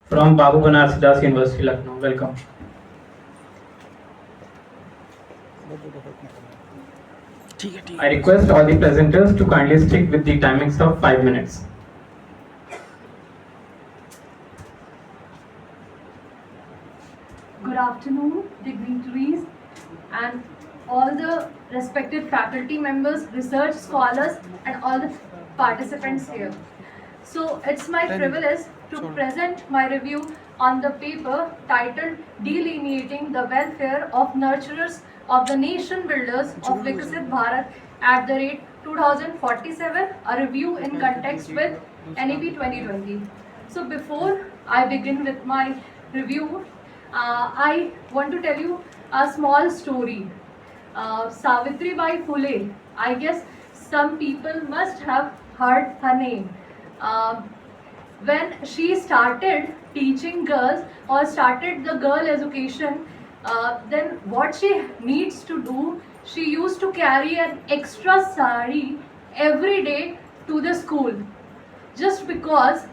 from Babu Banarsidas University, Lucknow. Welcome. I request all the presenters to kindly stick with the timings of 5 minutes. Good afternoon, dignitaries, and all the respected faculty members, research scholars, and all the participants here. So it's my privilege to present my review on the paper titled Delineating the Welfare of Nurturers of the Nation Builders of Viksit Bharat at the rate 2047, a review in context with NEP 2020. So before I begin with my review, I want to tell you a small story. Savitri Bai Phule, I guess some people must have heard her name. When she started teaching girls or started the girl education, then what she needs to do, she used to carry an extra sari every day to the school, just because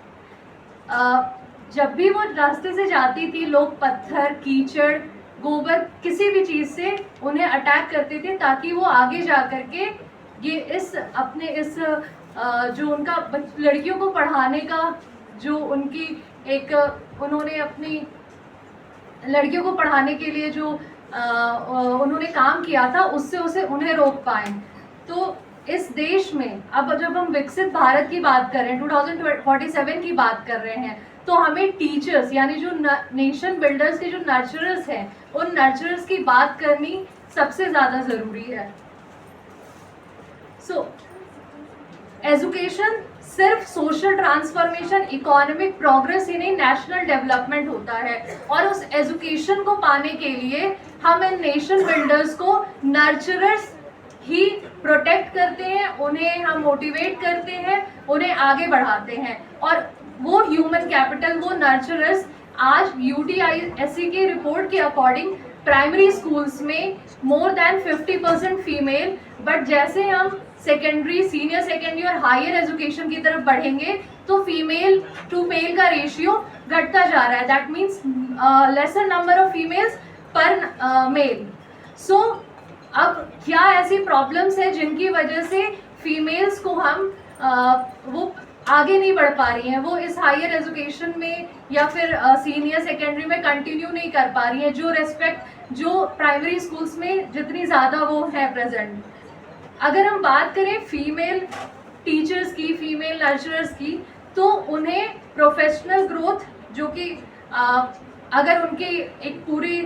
जब भी वो रास्ते से जाती थी, लोग पत्थर, कीचड़, गोबर, किसी भी चीज़ से उन्हें अटैक करते थे, ताकि वो आगे जा कर के ये इस अपने इस जो उनका लड़कियों को पढ़ाने का जो उनकी एक उन्होंने अपनी लड़कियों को पढ़ाने के लिए जो उन्होंने काम किया था, उससे उसे उन्हें रोक पाए। तो इस देश में अब जब हम विकसित भारत की बात कर रहे हैं, 2047 की बात कर रहे हैं, तो हमें टीचर्स यानी जो नेशन बिल्डर्स के जो नर्चरर्स हैं, उन नर्चरर्स की बात करनी सबसे ज़्यादा ज़रूरी है। सो एजुकेशन सिर्फ सोशल ट्रांसफॉर्मेशन, इकोनॉमिक प्रोग्रेस ही नहीं, नेशनल डेवलपमेंट होता है। और उस एजुकेशन को पाने के लिए हम इन नेशन बिल्डर्स को नर्चरर्स ही प्रोटेक्ट करते हैं, उन्हें हम मोटिवेट करते हैं, उन्हें आगे बढ़ाते हैं। और वो ह्यूमन कैपिटल, वो नर्चरर्स आज UTISC की रिपोर्ट के अकॉर्डिंग प्राइमरी स्कूल्स में मोर देन 50% फीमेल, बट जैसे हम सेकेंडरी, सीनियर सेकेंडरी और हायर एजुकेशन की तरफ बढ़ेंगे तो फीमेल टू मेल का रेशियो घटता जा रहा है। That means laser number of females पर मेल। सो अब क्या ऐसी प्रॉब्लम्स है जिनकी वजह से फीमेल्स को हम वो आगे नहीं बढ़ पा रही हैं, वो इस हायर एजुकेशन में या फिर सीनियर सेकेंडरी में कंटिन्यू नहीं कर पा रही हैं, जो रेस्पेक्ट जो प्राइमरी स्कूल्स में जितनी ज़्यादा वो है प्रेजेंट। अगर हम बात करें फीमेल टीचर्स की, फीमेल नर्चरर्स की, तो उन्हें प्रोफेशनल ग्रोथ, जो कि अगर उनके एक पूरी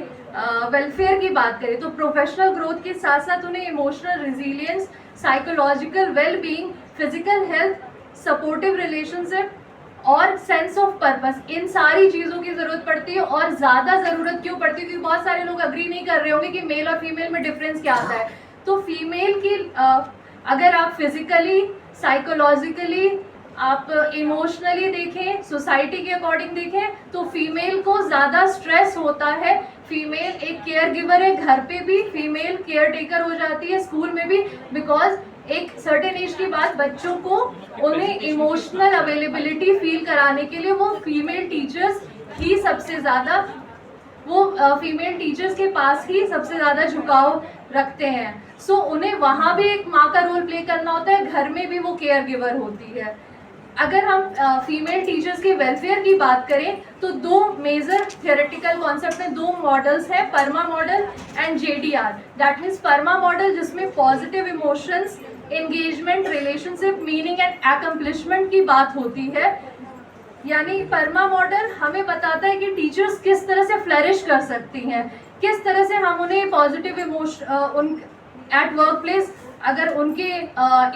वेलफेयर की बात करें तो प्रोफेशनल ग्रोथ के साथ साथ उन्हें emotional resilience, psychological wellbeing, physical health, supportive relationship और सेंस ऑफ पर्पस, इन सारी चीज़ों की ज़रूरत पड़ती है। और ज़्यादा ज़रूरत क्यों पड़ती है, क्योंकि बहुत सारे लोग अग्री नहीं कर रहे होंगे कि मेल और फीमेल में डिफरेंस क्या आता है। तो फीमेल की अगर आप फिजिकली, साइकोलॉजिकली, आप इमोशनली देखें, सोसाइटी के अकॉर्डिंग देखें, तो फीमेल को ज़्यादा स्ट्रेस होता है। फीमेल एक केयर गिवर है, घर पे भी फीमेल केयर टेकर हो जाती है, स्कूल में भी, बिकॉज एक सर्टेन एज के बाद बच्चों को उन्हें इमोशनल अवेलेबिलिटी फील कराने के लिए वो फीमेल टीचर्स ही सबसे ज़्यादा फीमेल टीचर्स के पास ही सबसे ज़्यादा झुकाव रखते हैं। सो उन्हें वहाँ भी एक माँ का रोल प्ले करना होता है, घर में भी वो केयर गिवर होती है। अगर हम फीमेल टीचर्स के वेलफेयर की बात करें तो दो मेजर थियोरेटिकल कॉन्सेप्ट में दो मॉडल्स हैं, PERMA model and JDR। That means PERMA model जिसमें positive emotions, engagement, relationship, meaning and accomplishment की बात होती है। यानी परमा मॉडल हमें बताता है कि टीचर्स किस तरह से फ्लरिश कर सकती हैं, किस तरह से हम उन्हें positive emotion at work place, अगर उनके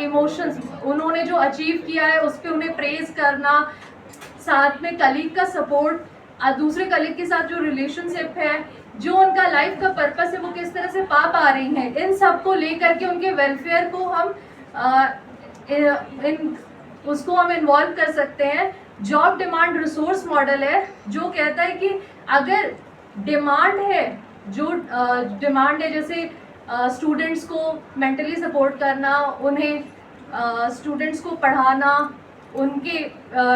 इमोशंस उन्होंने जो अचीव किया है उस पर उन्हें प्रेज करना, साथ में कलीग का सपोर्ट, दूसरे कलीग के साथ जो रिलेशनशिप है, जो उनका लाइफ का पर्पस है, वो किस तरह से पा रही हैं, इन सब को लेकर के उनके वेलफेयर को हम उसको हम इन्वॉल्व कर सकते हैं। जॉब डिमांड रिसोर्स मॉडल है जो कहता है कि अगर डिमांड है, जो डिमांड है, जैसे स्टूडेंट्स को मेंटली सपोर्ट करना, उन्हें स्टूडेंट्स को पढ़ाना, उनके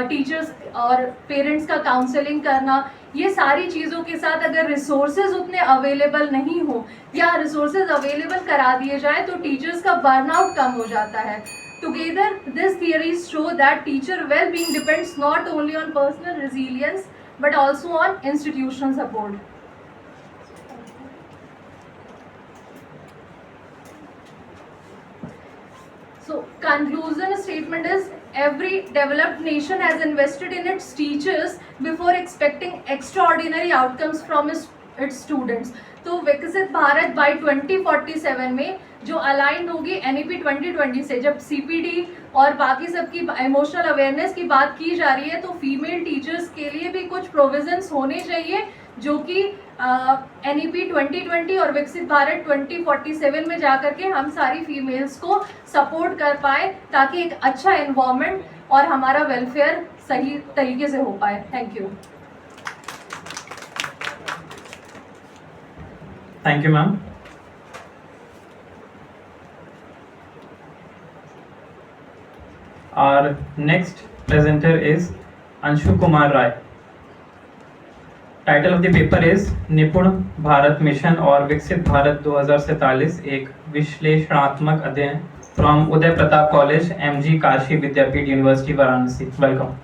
टीचर्स और पेरेंट्स का काउंसलिंग करना, ये सारी चीज़ों के साथ अगर रिसोर्सेज उतने अवेलेबल नहीं हो या रिसोर्सेज अवेलेबल करा दिए जाए तो टीचर्स का बर्नआउट कम हो जाता है। Together, these theories show that teacher well-being depends not only on personal resilience but also on institutional support. So, conclusion statement is every developed nation has invested in its teachers before expecting extraordinary outcomes from its students. तो विकसित Bharat bye 2047 में जो aligned होगी NEP 2020 से, जब CPD और बाकी सबकी इमोशनल अवेयरनेस की बात की जा रही है तो फीमेल टीचर्स के लिए भी कुछ प्रोविजंस होने चाहिए जो कि NEP 2020 और विकसित भारत 2047 में जाकर के हम सारी फीमेल्स को सपोर्ट कर पाए ताकि एक अच्छा एनवायरनमेंट और हमारा वेलफेयर सही तरीके से हो पाए। Thank you. Thank you, ma'am. Our next presenter is Anshu Kumar Rai. Title of the paper is निपुण भारत मिशन और विकसित भारत 2047 एक विश्लेषणात्मक अध्ययन from Uday Pratap college MG Kashi Vidyapith university Varanasi. Welcome.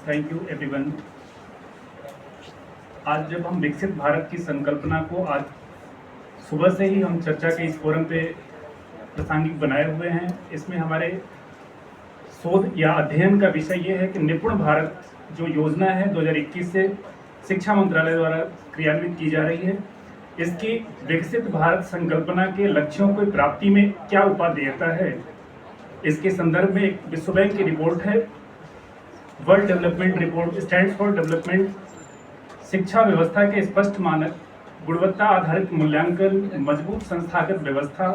Thank you everyone. आज जब हम विकसित भारत की संकल्पना को आज सुबह से ही हम चर्चा के इस फोरम पे प्रासंगिक बनाए हुए हैं, इसमें हमारे शोध या अध्ययन का विषय ये है कि निपुण भारत जो योजना है 2021 से शिक्षा मंत्रालय द्वारा क्रियान्वित की जा रही है, इसकी विकसित भारत संकल्पना के लक्ष्यों को प्राप्ति में क्या उपादेयता है, इसके संदर्भ में एक विश्व बैंक की रिपोर्ट है, world development report stands for development, शिक्षा व्यवस्था के स्पष्ट मानक, गुणवत्ता आधारित मूल्यांकन, मजबूत संस्थागत व्यवस्था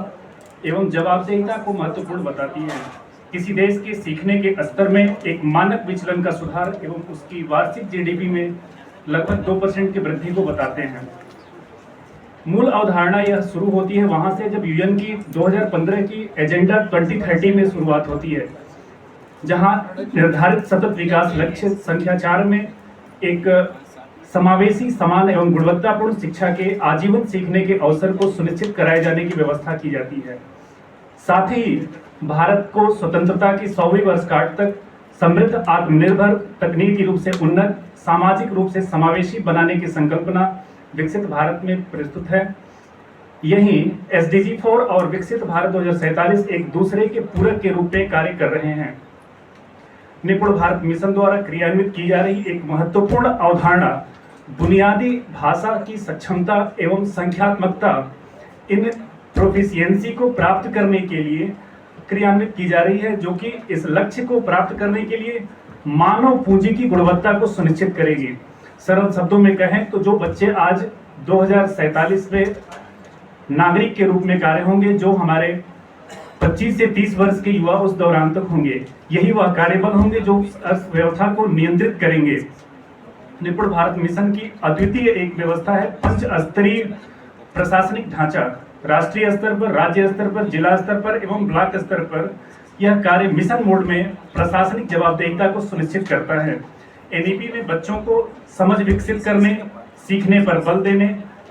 एवं जवाबदेहिता को महत्वपूर्ण बताती है। किसी देश के सीखने के स्तर में एक मानक विचलन का सुधार एवं उसकी वार्षिक GDP में लगभग 2% की वृद्धि को बताते हैं। मूल अवधारणा यह शुरू होती है वहां से जब UN की 2015 की एजेंडा 2030 में शुरुआत होती है, जहां निर्धारित सतत विकास लक्ष्य संख्या 4 में एक समावेशी, समान एवं गुणवत्तापूर्ण शिक्षा के आजीवन सीखने के अवसर को सुनिश्चित कराए जाने की व्यवस्था की जाती है। साथ ही भारत को स्वतंत्रता की 100वीं वर्षगांठ तक समृद्ध, आत्मनिर्भर, तकनीकी रूप से उन्नत, सामाजिक रूप से समावेशी बनाने की संकल्पना विकसित भारत में प्रस्तुत है। यही SDG 4 और विकसित भारत 2047 एक दूसरे के पूरक के रूप में कार्य कर रहे हैं। निपुण भारत मिशन द्वारा क्रियान्वित की जा रही एक महत्वपूर्ण अवधारणा बुनियादी भाषा की सक्षमता एवं संख्यात्मकता इन प्रोफिशिएंसी को प्राप्त करने के लिए क्रियान्वित की जा रही है, जो कि इस लक्ष्य को प्राप्त करने के लिए मानव पूंजी की गुणवत्ता को सुनिश्चित करेगी। सरल शब्दों में कहें तो जो बच्चे आज 2047 में नागरिक के रूप में कार्य होंगे, जो हमारे 25 से 30 वर्ष के युवा उस दौरान तक होंगे, यही वह कार्यबल होंगे जो अर्थव्यवस्था को नियंत्रित करेंगे। निपुण भारत मिशन की अद्वितीय एक व्यवस्था है पंच स्तरीय प्रशासनिक ढांचा, राष्ट्रीय स्तर पर, राज्य स्तर पर, जिला स्तर पर एवं ब्लॉक स्तर पर यह कार्य मिशन मोड में प्रशासनिक जवाबदेहिता को सुनिश्चित करता है। NEP में बच्चों को समझ विकसित करने, सीखने पर बल देने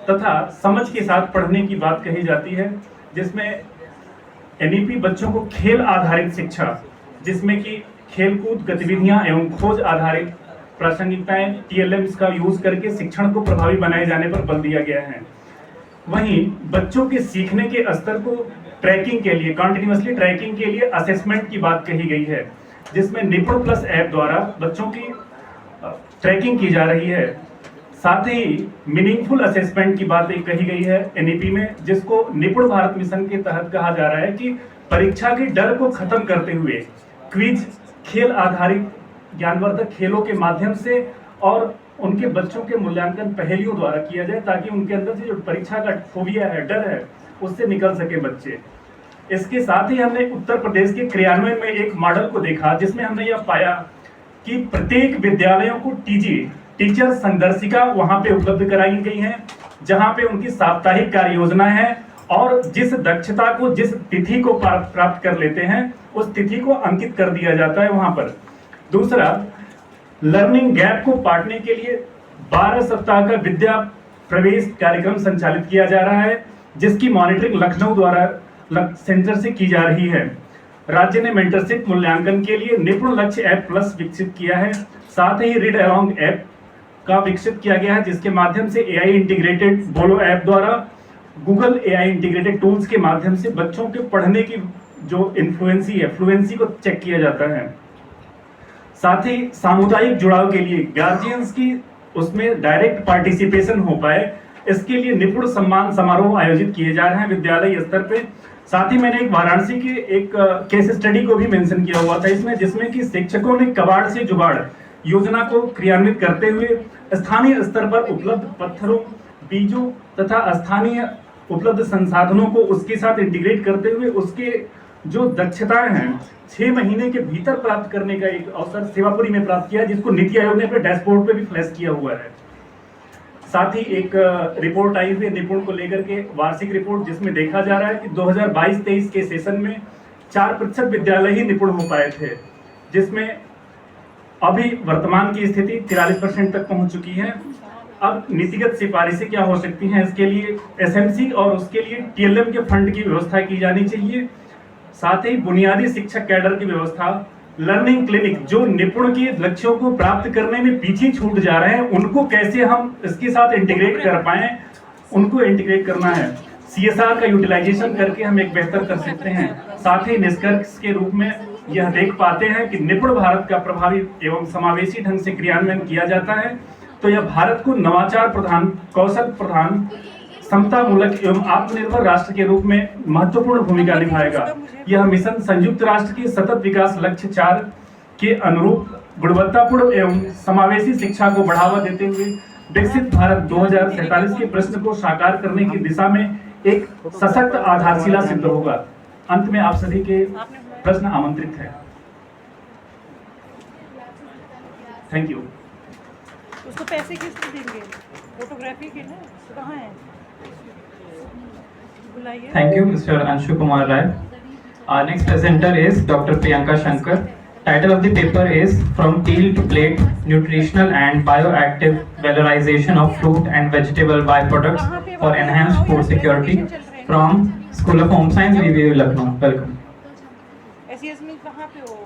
तथा समझ के साथ पढ़ने की बात कही जाती है, जिसमें NEP बच्चों को खेल आधारित शिक्षा, जिसमें कि खेलकूद गतिविधियां एवं खोज आधारित प्रासंगिकताएं TLMs का यूज करके शिक्षण को प्रभावी बनाए जाने पर बल दिया गया है। वहीं बच्चों के सीखने के स्तर को ट्रैकिंग के लिए, कंटिन्यूअसली ट्रैकिंग के लिए असेसमेंट की बात कही गई है, जिसमें निपुण प्लस ऐप द्वारा बच्चों की ट्रैकिंग की जा रही है। साथ ही मीनिंगफुल असेसमेंट की बात कही गई है NEP में, जिसको निपुण भारत मिशन के तहत कहा जा रहा है कि परीक्षा के डर को खत्म करते हुए क्विज, खेल आधारित ज्ञानवर्धक खेलों के माध्यम से और उनके बच्चों के मूल्यांकन पहेलियों द्वारा किया जाए, ताकि उनके अंदर से जो परीक्षा का फोबिया है, डर है, उससे निकल सके बच्चे। इसके साथ ही हमने उत्तर प्रदेश के क्रियान्वयन में एक मॉडल को देखा, जिसमें हमने यह पाया कि प्रत्येक विद्यालयों को टीचर संदर्शिका वहां पे उपलब्ध कराई गई है, जहां पे उनकी साप्ताहिक कार्य योजना है और जिस दक्षता को जिस तिथि को प्राप्त कर लेते हैं उस तिथि को अंकित कर दिया जाता है वहां पर। दूसरा, लर्निंग गैप को पाटने के लिए 12 सप्ताह का विद्या प्रवेश कार्यक्रम संचालित किया जा रहा है, जिसकी मॉनिटरिंग लखनऊ द्वारा सेंटर से की जा रही है। राज्य ने मेंटरशिप मूल्यांकन के लिए निपुण लक्ष्य ऐप प्लस विकसित किया है। साथ ही रीड अलोंग ऐप का विकसित किया गया है, जिसके माध्यम से एआई इंटीग्रेटेड बोलो ऐप द्वारा गूगल एआई इंटीग्रेटेड टूल्स के माध्यम से बच्चों के पढ़ने की जो फ्लुएंसी को चेक किया जाता है। साथ ही सामुदायिक जुड़ाव के लिए गार्जियंस की उसमें डायरेक्ट पार्टिसिपेशन हो पाए, इसके लिए निपुण सम्मान समारोह आयोजित किए जा रहे हैं विद्यालय स्तर पे। साथ ही मैंने एक वाराणसी के एक केस स्टडी को भी मेंशन किया हुआ था इसमें, जिसमें कि शिक्षकों ने कबाड़ से जुगाड़ योजना को क्रियान्वित करते हुए स्थानीय स्तर पर उपलब्ध पत्थरों, बीजों तथा स्थानीय उपलब्ध संसाधनों को उसके साथ इंटीग्रेट करते हुए उसके जो दक्षताएं हैं 6 महीने के भीतर प्राप्त करने का एक अवसर सेवापुरी में प्राप्त किया, जिसको नीति आयोग ने अपने डैशबोर्ड पे भी फ्लैश किया हुआ है। साथ ही एक रिपोर्ट आई हुई है निपुण को लेकर के, वार्षिक रिपोर्ट, जिसमें देखा जा रहा है कि 2022-23 के सेशन में 4% विद्यालय ही निपुण हो पाए थे, जिसमें अभी वर्तमान की स्थिति 43% तक पहुंच चुकी है। अब नीतिगत सिफारिशें क्या हो सकती हैं, इसके लिए एसएमसी और उसके लिए टीएलएम के फंड की व्यवस्था की जानी चाहिए। साथ ही बुनियादी शिक्षक कैडर की व्यवस्था, लर्निंग क्लिनिक, जो निपुण के लक्ष्यों को प्राप्त करने में पीछे छूट जा रहे हैं उनको कैसे हम इसके साथ इंटीग्रेट कर पाए, उनको इंटीग्रेट करना है। सीएसआर का यूटिलाइजेशन करके हम एक बेहतर कर सकते हैं। साथ ही निष्कर्ष के रूप में यह देख पाते हैं कि निपुण भारत का प्रभावी एवं समावेशी ढंग से क्रियान्वयन किया जाता है तो यह भारत को नवाचार प्रधान, कौशल प्रधान, समता मूलक एवं आत्मनिर्भर राष्ट्र के रूप में महत्वपूर्ण भूमिका निभाएगा। यह मिशन संयुक्त राष्ट्र के सतत विकास लक्ष्य 4 के अनुरूप गुणवत्तापूर्ण एवं समावेशी शिक्षा को बढ़ावा देते हुए विकसित भारत 2047 के प्रश्न को साकार करने की दिशा में एक सशक्त आधारशिला सिद्ध होगा। अंत में आप सभी के प्रश्न आमंत्रित है। Thank you. उसको पैसे किसने देंगे? फोटोग्राफी के ना, कहाँ है? बुलाइए। Thank you, Mr. Anshu Kumar Rai. Our next presenter is Dr. Priyanka Shankar. Title of the paper is From Peel to Plate: Nutritional and Bioactive Valorization of Fruit and Vegetable Byproducts for Enhanced Food Security, from School of Home Science, VVU, Lucknow. Welcome. SES में कहाँ पे हो?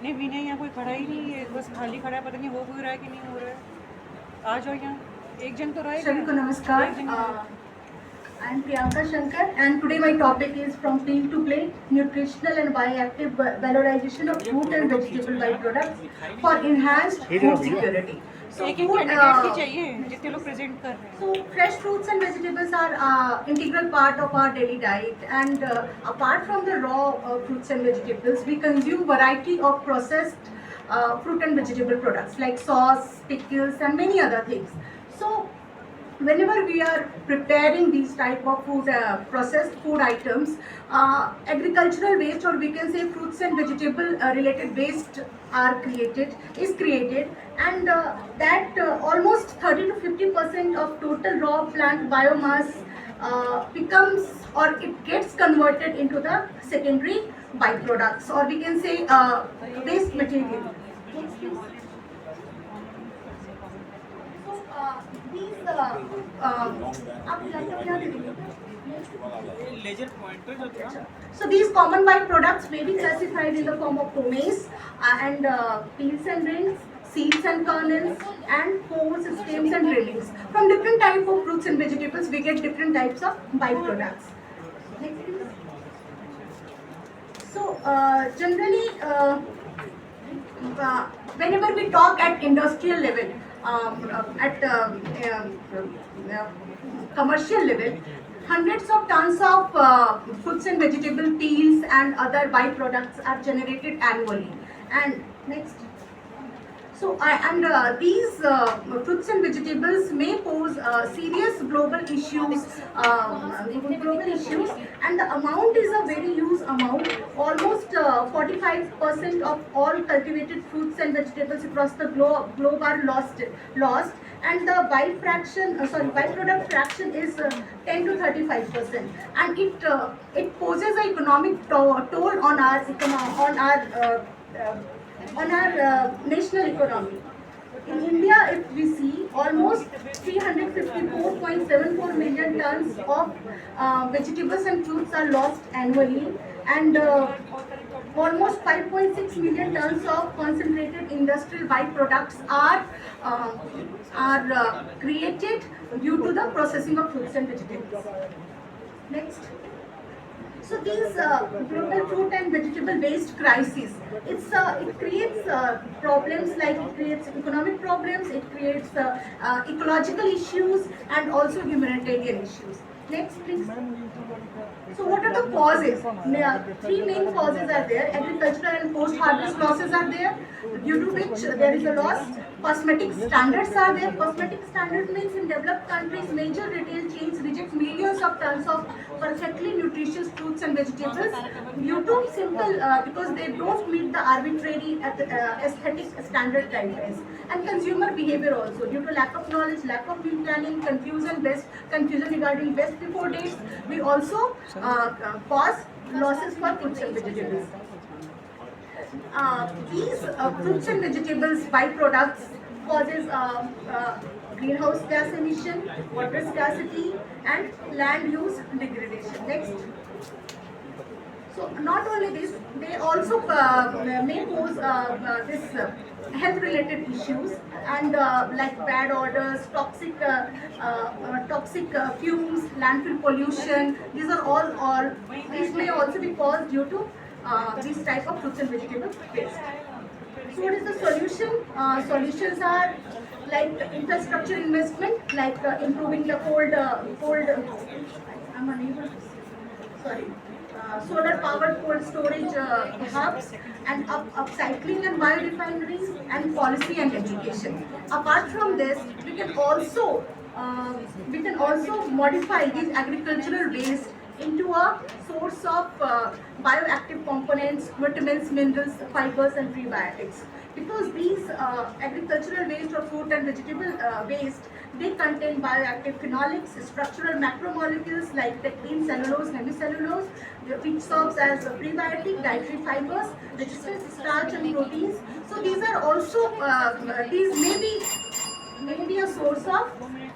नहीं, विनय यहाँ कोई खड़ा ही नहीं है, बस खाली खड़ा है, पता नहीं हो कोई रहा है कि नहीं हो रहा है। आ जाओ यहाँ, एक जन तो रहे। सभी को नमस्कार। I am Priyanka Shankar and today my topic is From Peel to Plate: Nutritional and Bioactive Valorization of Fruit and Vegetable Byproducts for Enhanced Food Security. So एक कैंडिडेट की चाहिए जितने लोग प्रेजेंट कर रहे हैं। So fresh fruits and vegetables are integral part of our daily diet, and apart from the raw fruits and vegetables, we consume variety of processed fruit and vegetable products like sauce, pickles, and many other things. So whenever we are preparing these type of food, processed food items, agricultural waste, or we can say fruits and vegetable related waste is created, and that almost 30 to 50% of total raw plant biomass becomes, or it gets converted into the secondary byproducts, or we can say waste material. So these common byproducts may be classified in the form of pomace and peels and rings, seeds and kernels, and pores, stems and railings. From different type of fruits and vegetables, we get different types of byproducts. Next, please. So generally, whenever we talk at industrial level, at commercial level, hundreds of tons of fruits and vegetable peels and other byproducts are generated annually. And next. So, these fruits and vegetables may pose serious global issues, and the amount is a very huge amount. Almost 45% of all cultivated fruits and vegetables across the globe are lost, and the byproduct fraction is 10 to 35%, and it poses an economic toll on our national economy. In India, if we see, almost 354.74 million tons of vegetables and fruits are lost annually, and almost 5.6 million tons of concentrated industrial byproducts are created due to the processing of fruits and vegetables. Next. So these global fruit and vegetable waste crisis, it creates problems, like it creates economic problems, it creates ecological issues, and also humanitarian issues. Next, please. So what are the causes? Three main causes are there. Agricultural and post-harvest losses are there, due to which there is a loss. Cosmetic standards are there. Cosmetic standards means in developed countries, major retail chains reject millions of tons of perfectly nutritious fruits and vegetables due to because they don't meet the arbitrary aesthetic standard guidelines. And consumer behavior also, due to lack of knowledge, lack of meal planning, confusion regarding best before dates, we also cause losses for fruits and vegetables. These fruits and vegetables byproducts causes greenhouse gas emission, water scarcity, and land use degradation. Next. So not only this, they also may pose health-related issues, and like bad odors, toxic fumes, landfill pollution. These are all these may also be caused due to this type of fruits and vegetable waste. So what is the solution? Solutions are like infrastructure investment, like improving the solar powered cold storage hubs, and upcycling and biorefineries, and policy and education. Apart from this, we can also modify these agricultural waste into a source of bioactive components, vitamins, minerals, fibers, and prebiotics. Because these agricultural waste or fruit and vegetable waste, they contain bioactive phenolics, structural macromolecules like pectin, cellulose, hemicellulose, which serves as a prebiotic, dietary fibers, vegetable starch, and proteins. So these are also these may be a source of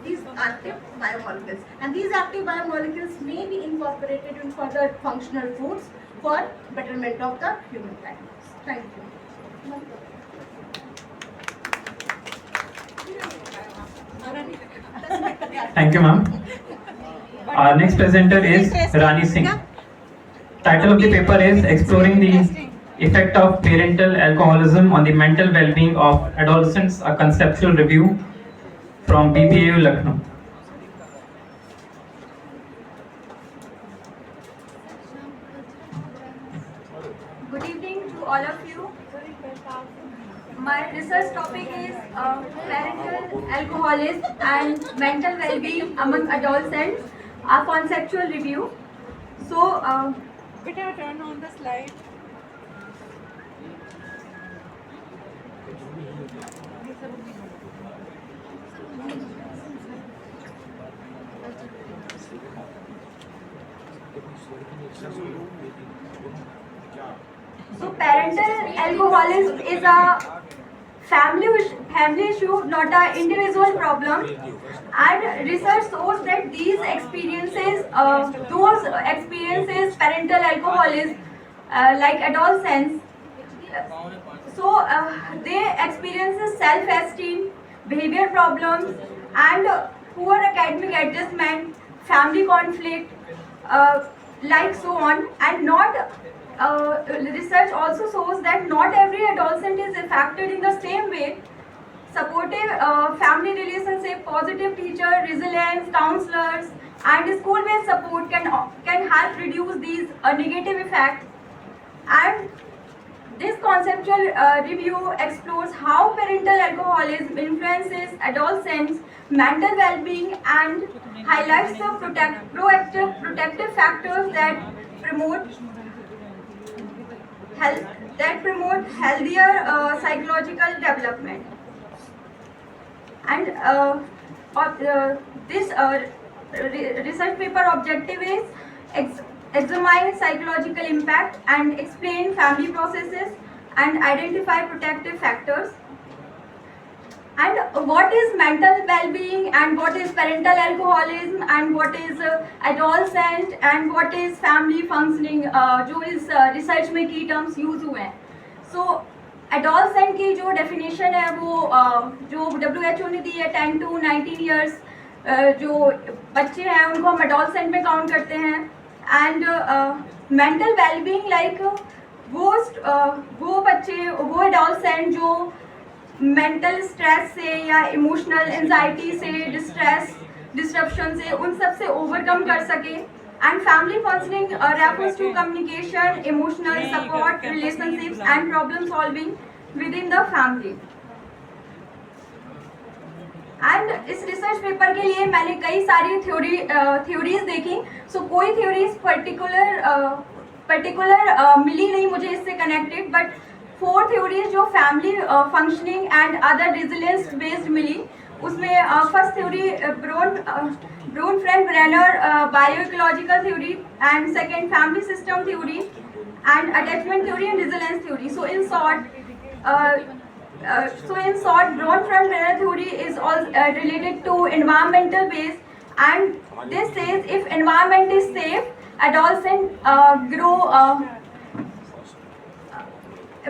these active biomolecules, and these active biomolecules may be incorporated in further functional foods for betterment of the human life. Thank you. Thank you, ma'am. Our next presenter is Rani Singh. Title of the paper is Exploring the Effect of Parental Alcoholism on the Mental Well-being of Adolescents, a Conceptual Review from BPAU Lucknow. Good evening to all of you. My research topic is parental alcoholism and mental well-being among adolescents, a conceptual review. So, Beta, turn on the slide. So parental alcoholism is a family issue, not an individual problem. And research shows that these experiences, parental alcoholism, like adolescents, they experience self-esteem, behavior problems, and poor academic adjustment, family conflict, like so on, and not. Research also shows that not every adolescent is affected in the same way. Supportive family relationship, positive teacher, resilience, counselors, and school-based support can help reduce these negative effects. And this conceptual review explores how parental alcoholism influences adolescents' mental well-being and highlights the proactive protective factors that promote healthier psychological development. And this research paper objective is examine psychological impact and explain family processes and identify protective factors. And what is mental well-being, and what is parental alcoholism, and what is adolescent, and what is family functioning, जो इस research में की terms use हुए हैं. सो adolescent की जो definition है वो जो WHO ने दी है 10 to 19 ईयर्स जो बच्चे हैं उनको हम एडोलसेंट में काउंट करते हैं. एंड मेंटल वेलबींग लाइक वो बच्चे, वो एडोलसेंट जो मेंटल स्ट्रेस से या इमोशनल एंजाइटी से, डिस्ट्रप्शन से, उन सब से ओवरकम कर सके. And family counselling refers to communication, emotional support, relationships and problem solving within the family. And इस रिसर्च पेपर के लिए मैंने कई सारी थ्योरीज देखी. सो कोई थ्योरीज पर्टिकुलर मिली नहीं मुझे इससे कनेक्टेड, बट 4 थ्योरीज जो family functioning and other resilience based मिली. उसमें first theory Bronfenbrenner bioecological theory, and second family system theory, and attachment theory and resilience theory. So in short, Brown-Fromm-Brenner theory is all related to environmental base, and this says if environment is safe, adolescent grow.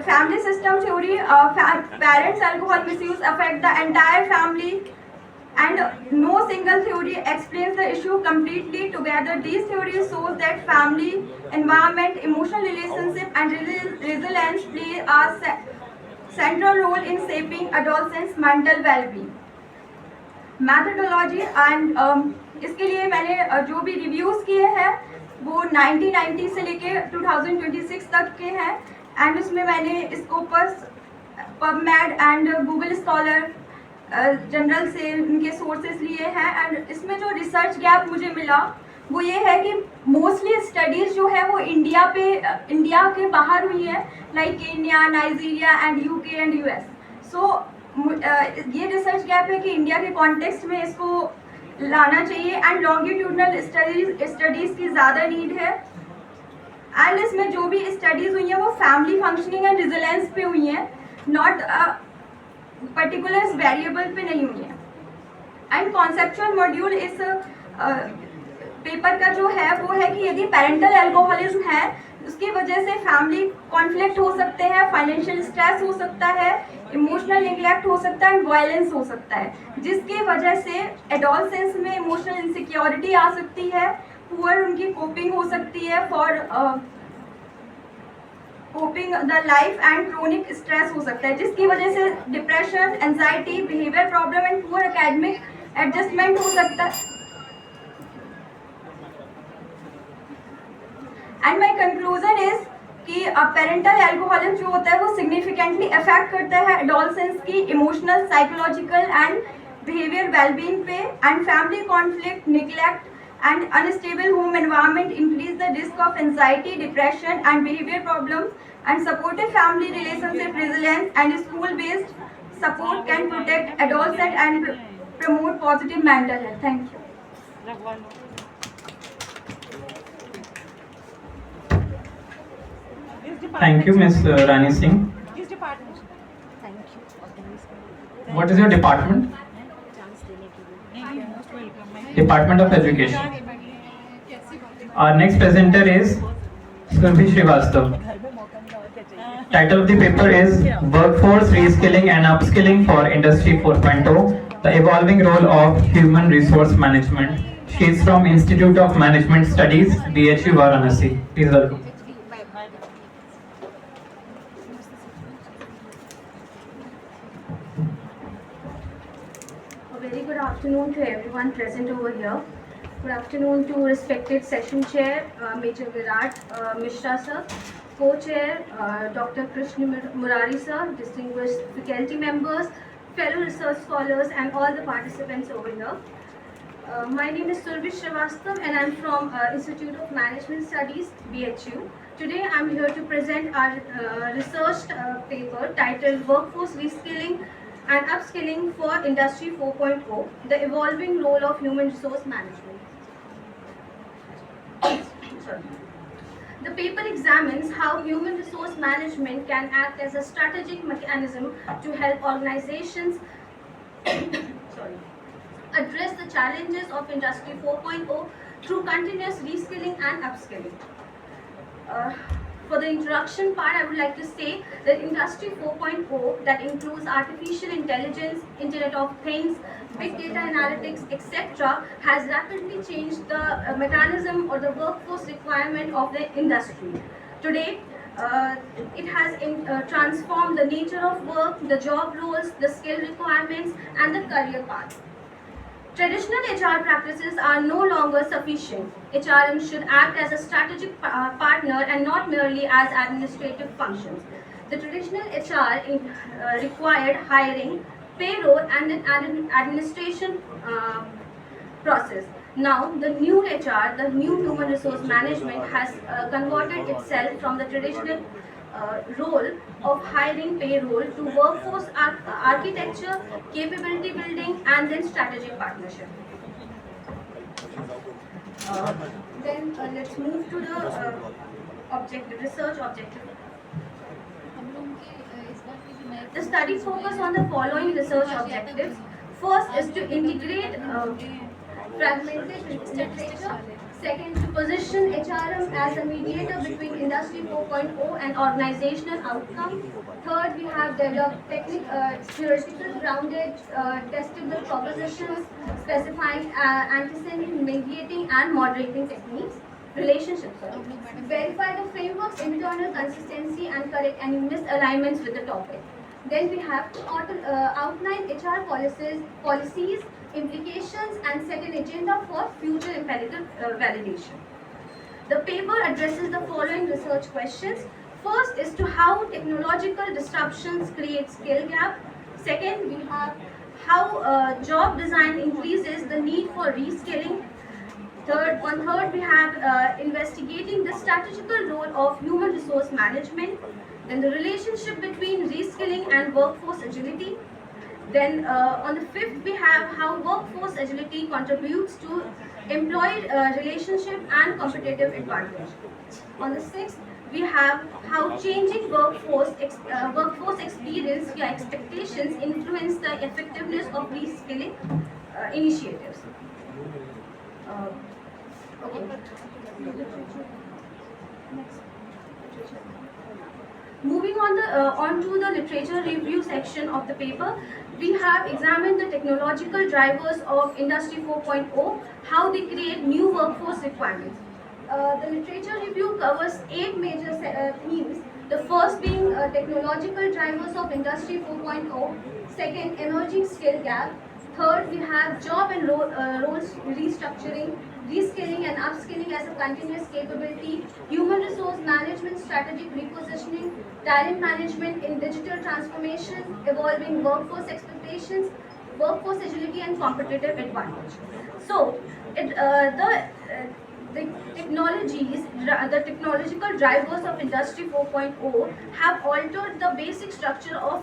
Family system theory, parents' alcohol misuse affect the entire family, and no single theory explains the issue completely. Together, these theories shows that family, environment, emotional relationship, and resilience play a central role in shaping adolescents' mental well-being. Methodology and इसके लिए मैंने जो भी reviews किए हैं वो 1990 से लेके 2026 तक के हैं. एंड उसमें मैंने Scopus, PubMed and Google scholar general से उनके सोर्सेज लिए हैं. एंड इसमें जो रिसर्च गैप मुझे मिला वो ये है कि मोस्टली स्टडीज़ जो है वो इंडिया के बाहर हुई है, like Kenya, Nigeria and UK and US. सो ये रिसर्च गैप है कि इंडिया के कॉन्टेक्स्ट में इसको लाना चाहिए. एंड लॉन्गिट्यूडनल स्टडीज़ की ज़्यादा नीड है. एंड इसमें जो भी स्टडीज़ हुई हैं वो फैमिली फंक्शनिंग एंड रिजिलेंस पे हुई हैं, नॉट पर्टिकुलर वेरिएबल पे नहीं हुई हैं. एंड कॉन्सेप्चुअल मॉड्यूल इस पेपर का जो है वो है कि यदि पेरेंटल एल्कोहलिज्म है उसकी वजह से फैमिली कॉन्फ्लिक्ट हो सकते हैं, फाइनेंशियल स्ट्रेस हो सकता है, इमोशनल नेग्लेक्ट हो सकता है, एंड वायलेंस हो सकता है, जिसकी वजह से एडोलसेंस में इमोशनल इनसिक्योरिटी आ सकती है, पुअर उनकी कोपिंग हो सकती है for coping the life, and chronic stress हो सकता है, जिसकी वजह से depression, anxiety, behaviour problem and poor academic adjustment हो सकता है. एंड माई कंक्लूजन इज कि पेरेंटल एल्कोहलिज्म जो होता है वो सिग्निफिकेंटली अफेक्ट करता है एडोलसेंस की emotional, psychological and behaviour wellbeing पे. And family conflict, neglect and unstable home environment increase the risk of anxiety, depression and behavior problems. And supportive family relationship, resilience and school based support can protect adolescent and promote positive mental health. Thank you. Thank you, Ms. Rani Singh. किस department? What is your department? Department of Education. Our next presenter is Surbhi Srivastava. Title of the paper is Workforce Reskilling and Upskilling for Industry 4.0, the Evolving Role of Human Resource Management. She is from Institute of Management Studies, BHU Varanasi. Please welcome. Very good afternoon to everyone present over here. Good afternoon to respected session chair Major Virat Mishra sir, co-chair Dr. Krishna Murari sir, distinguished faculty members, fellow research scholars and all the participants over here. My name is Surbhi Srivastava and I am from Institute of Management Studies, BHU. Today I am here to present our research paper titled Workforce Reskilling and upskilling for Industry 4.0, the evolving role of human resource management. Sorry. The paper examines how human resource management can act as a strategic mechanism to help organizations sorry, address the challenges of Industry 4.0 through continuous reskilling and upskilling. For the introduction part, I would like to say that Industry 4.0, that includes artificial intelligence, Internet of Things, big data analytics, etc., has rapidly changed the mechanism or the workforce requirement of the industry. Today, it has transformed the nature of work, the job roles, the skill requirements, and the career path. Traditional HR practices are no longer sufficient. HRM should act as a strategic partner and not merely as administrative functions. The traditional HR required hiring, payroll, and an administration process. Now, the new HR, the new human resource management, has converted itself from the traditional role of hiring, payroll to workforce architecture, capability building, and then strategic partnership. Then let's move to the research objective. The study focus on the following research objectives. First is to integrate fragmented literature. Second, to position HRM as a mediator between Industry 4.0 and organizational outcome. Third, we have developed theoretical grounded testable propositions specifying antecedent, mediating, and moderating techniques. Relationships. Verify the framework's internal consistency and correct any misalignments with the topic. Then we have to outline HR policies, implications, and set an agenda for future empirical validation. The paper addresses the following research questions. First is to how technological disruptions create skill gap. Second, we have how job design increases the need for reskilling. Third, we have investigating the strategical role of human resource management. Then the relationship between reskilling and workforce agility. Then on the fifth, we have how workforce agility contributes to employee relationship and competitive advantage. On the sixth, we have how changing workforce experience expectations influence the effectiveness of reskilling initiatives. Moving on to the literature review section of the paper, we have examined the technological drivers of Industry 4.0, how they create new workforce requirements. The literature review covers 8 major themes. The first being technological drivers of Industry 4.0. Second, emerging skill gap. Third, we have job and roles restructuring, reskilling and upskilling as a continuous capability, human resource management, strategic repositioning, talent management in digital transformation, evolving workforce expectations, workforce agility, and competitive advantage. So, the technological drivers of Industry 4.0 have altered the basic structure of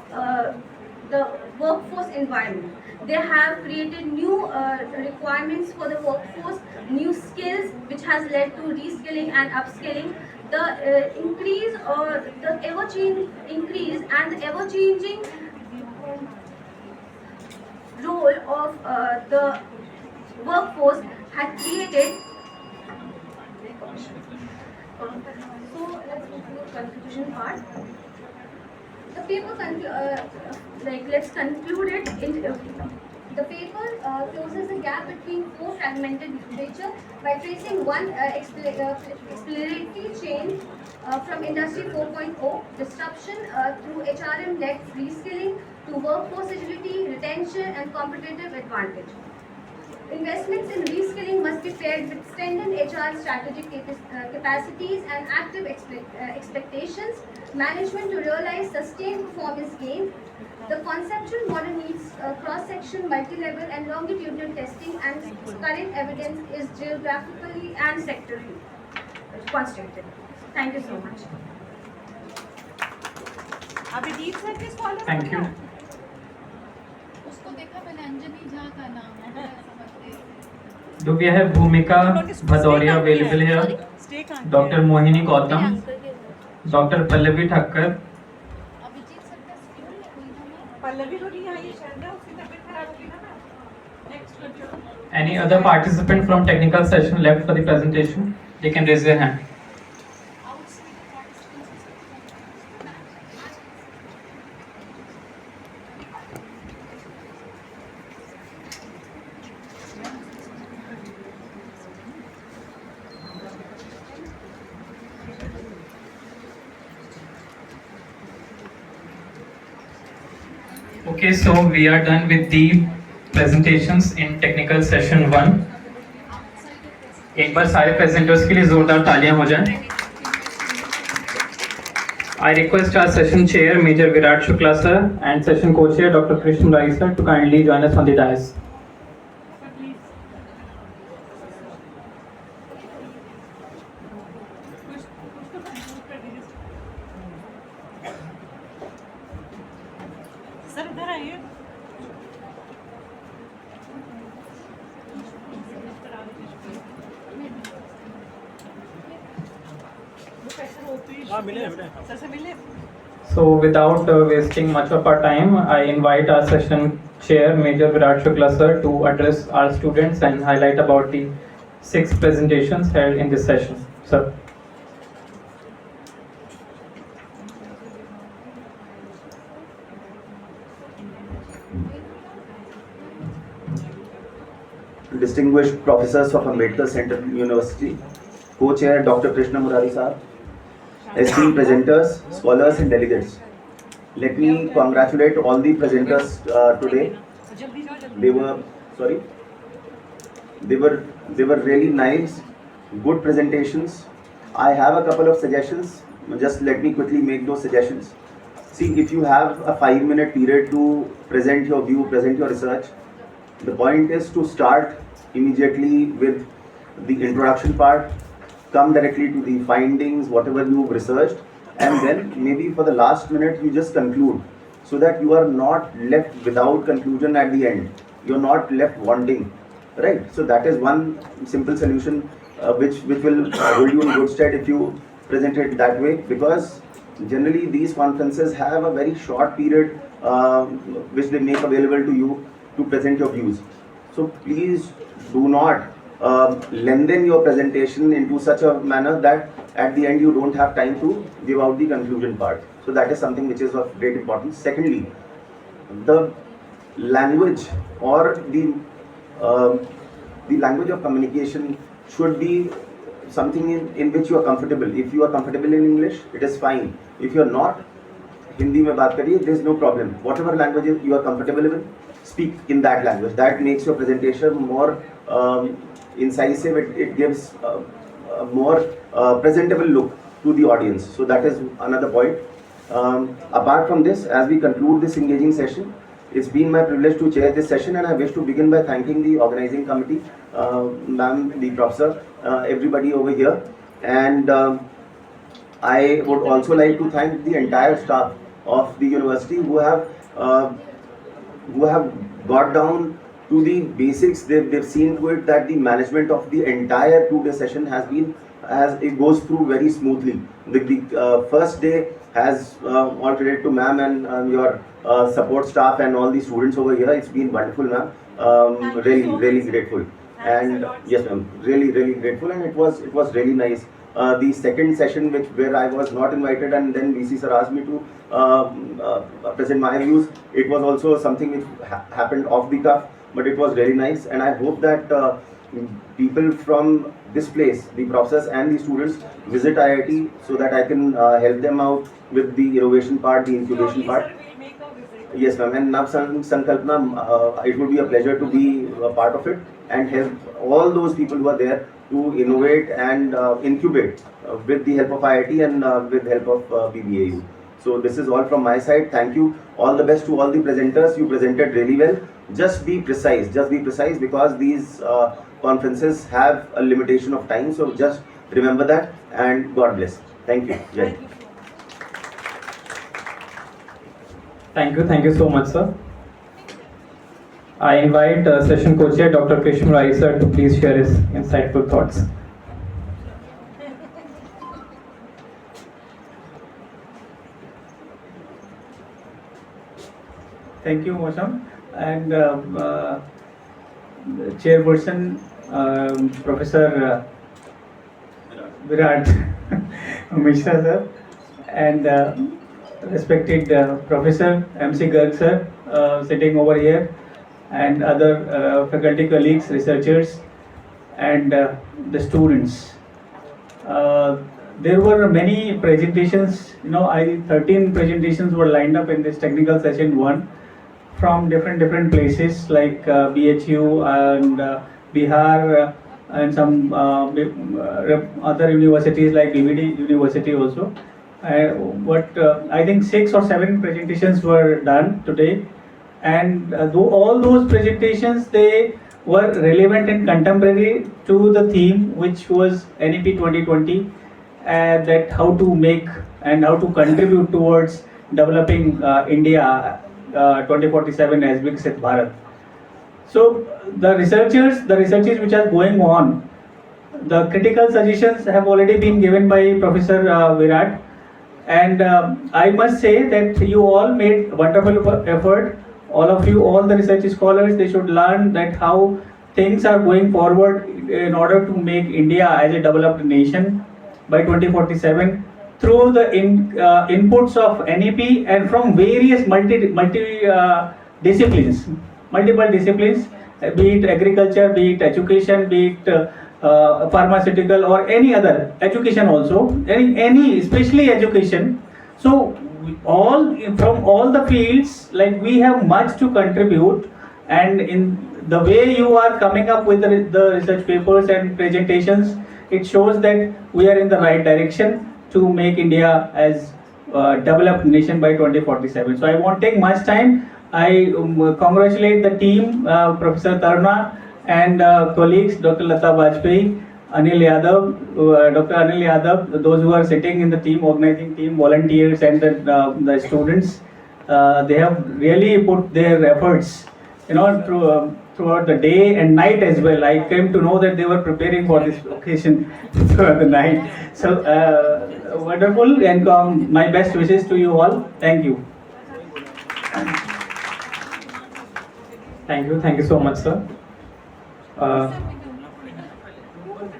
the workforce environment. They have created new requirements for the workforce, new skills, which has led to reskilling and upskilling. The increase or the ever-changing increase and the ever-changing role of the workforce had created. So let's move to the conclusion part. The paper let's conclude it. The paper closes the gap between 4 fragmented literature by tracing one exploratory chain from Industry 4.0 disruption through HRM-led reskilling to workforce agility, retention, and competitive advantage. Investments in reskilling must be paired with strengthened HR strategic capacities and active expectations, management to realize sustained performance gain. The conceptual model needs cross-section, multi-level, and longitudinal testing, and current evidence is geographically and sectorally constructed. Thank you so much. Abhijit sir, please follow. Thank you. देखा मैंने अंजनी झा का नाम है समझते Do we have Bhumika Bhadoria available here? Stay कहाँ Dr. Mohini Gautam, Dr. Pallavi Thakkar, Abhijeet sir का school है कोई ना पल्लवी को नहीं आई शायद ना, उसकी तबीयत खराब होगी ना। नेक्स्ट बच्चों any other participant from technical session left for the presentation? They can raise their hand. Okay, so we are done with the presentations in technical session 1. एक बार सारे presenters के लिए जोरदार तालियां हो जाएं. I request our session chair Major Virat Shukla sir and session co-chair Dr. Krishna Rai sir to kindly join us on the dais. Sir इधर आइए। सर से मिले। So without wasting much of our time, I invite our session chair Major Virat Shukla sir to address our students and highlight about the 6 presentations held in this session. Sir. Distinguished professors of Ambedkar Central University, co-chair Dr. Krishna Murari Sahab, esteemed presenters, scholars and delegates. Let me congratulate all the presenters today. जल्दी जाओ जल्दी। They were really nice, good presentations. I have a couple of suggestions. Just let me quickly make those suggestions. See, if you have a 5-minute period to present your view, present your research, the point is to start immediately with the introduction part, come directly to the findings, whatever you've researched, and then maybe for the last minute you just conclude, so that you are not left without conclusion at the end. You're not left wanting, right? So that is one simple solution which will hold you in good stead if you present it that way, because generally these conferences have a very short period which they make available to you to present your views. So please do not lengthen your presentation into such a manner that at the end you don't have time to give out the conclusion part. So that is something which is of great importance. Secondly, the language or the language of communication should be something in which you are comfortable. If you are comfortable in English, it is fine. If you are not, Hindi mein baat kariye, there is no problem. Whatever language you are comfortable with, speak in that language. That makes your presentation more incisive. It gives a more presentable look to the audience. So that is another point. Apart from this, as we conclude this engaging session, it's been my privilege to chair this session, and I wish to begin by thanking the organizing committee, ma'am, the professor, everybody over here, and I would also like to thank the entire staff of the university who have got down to the basics. They've seen to it that the management of the entire 2-day session it goes through very smoothly. The first day has all credit to ma'am and your support staff and all the students over here. It's been wonderful, ma'am. Really grateful. And yes, ma'am, really grateful, and it was really nice. The second session where I was not invited and then VC sir asked me to present my views, it was also something which happened off the cuff, but it was really nice, and I hope that people from this place, the professors and the students, visit IIT so that I can help them out with the innovation part, the incubation part. Yes, ma'am. And Nav Sankalpana, it would be a pleasure to be a part of it and help all those people who are there to innovate and incubate with the help of IIT and with the help of BBAU. So this is all from my side. Thank you. All the best to all the presenters. You presented really well. Just be precise, because these conferences have a limitation of time. So just remember that, and God bless. Thank you. Jai. Thank you so much, sir. I invite session co-chair Dr. Krish Murari sir to please share his insightful thoughts. Thank you, Mosam. And chairperson, Professor Virat Mishra sir, and respected Professor MC Garg sir, sitting over here, and other faculty colleagues, researchers, and the students. There were many presentations, 13 presentations were lined up in this technical session 1 from different places like BHU and Bihar and some other universities like BVD University also. But I think 6 or 7 presentations were done today, and all those presentations, they were relevant and contemporary to the theme, which was NEP 2020, that how to make and how to contribute towards developing India 2047 as Viksit Bharat. So the researches which are going on, the critical suggestions have already been given by Professor Virat, and I must say that you all made wonderful effort. All of you, all the research scholars, they should learn that how things are going forward in order to make India as a developed nation by 2047 through the inputs of NEP and from various multiple disciplines, be it agriculture, be it education, be it pharmaceutical or any other, education also, any especially education. So from all the fields, like, we have much to contribute, and in the way you are coming up with the research papers and presentations, it shows that we are in the right direction to make India as developed nation by 2047. So I won't take much time. I congratulate the team, Professor Taruna and colleagues, Dr. Lata Bajpai, Anil Yadav, Dr. Anil Yadav, those who are sitting in the team, organizing team, volunteers, and the students. They have really put their efforts, throughout the day and night as well. I came to know that they were preparing for this occasion throughout the night. So wonderful, and my best wishes to you all. Thank you. Thank you so much, sir.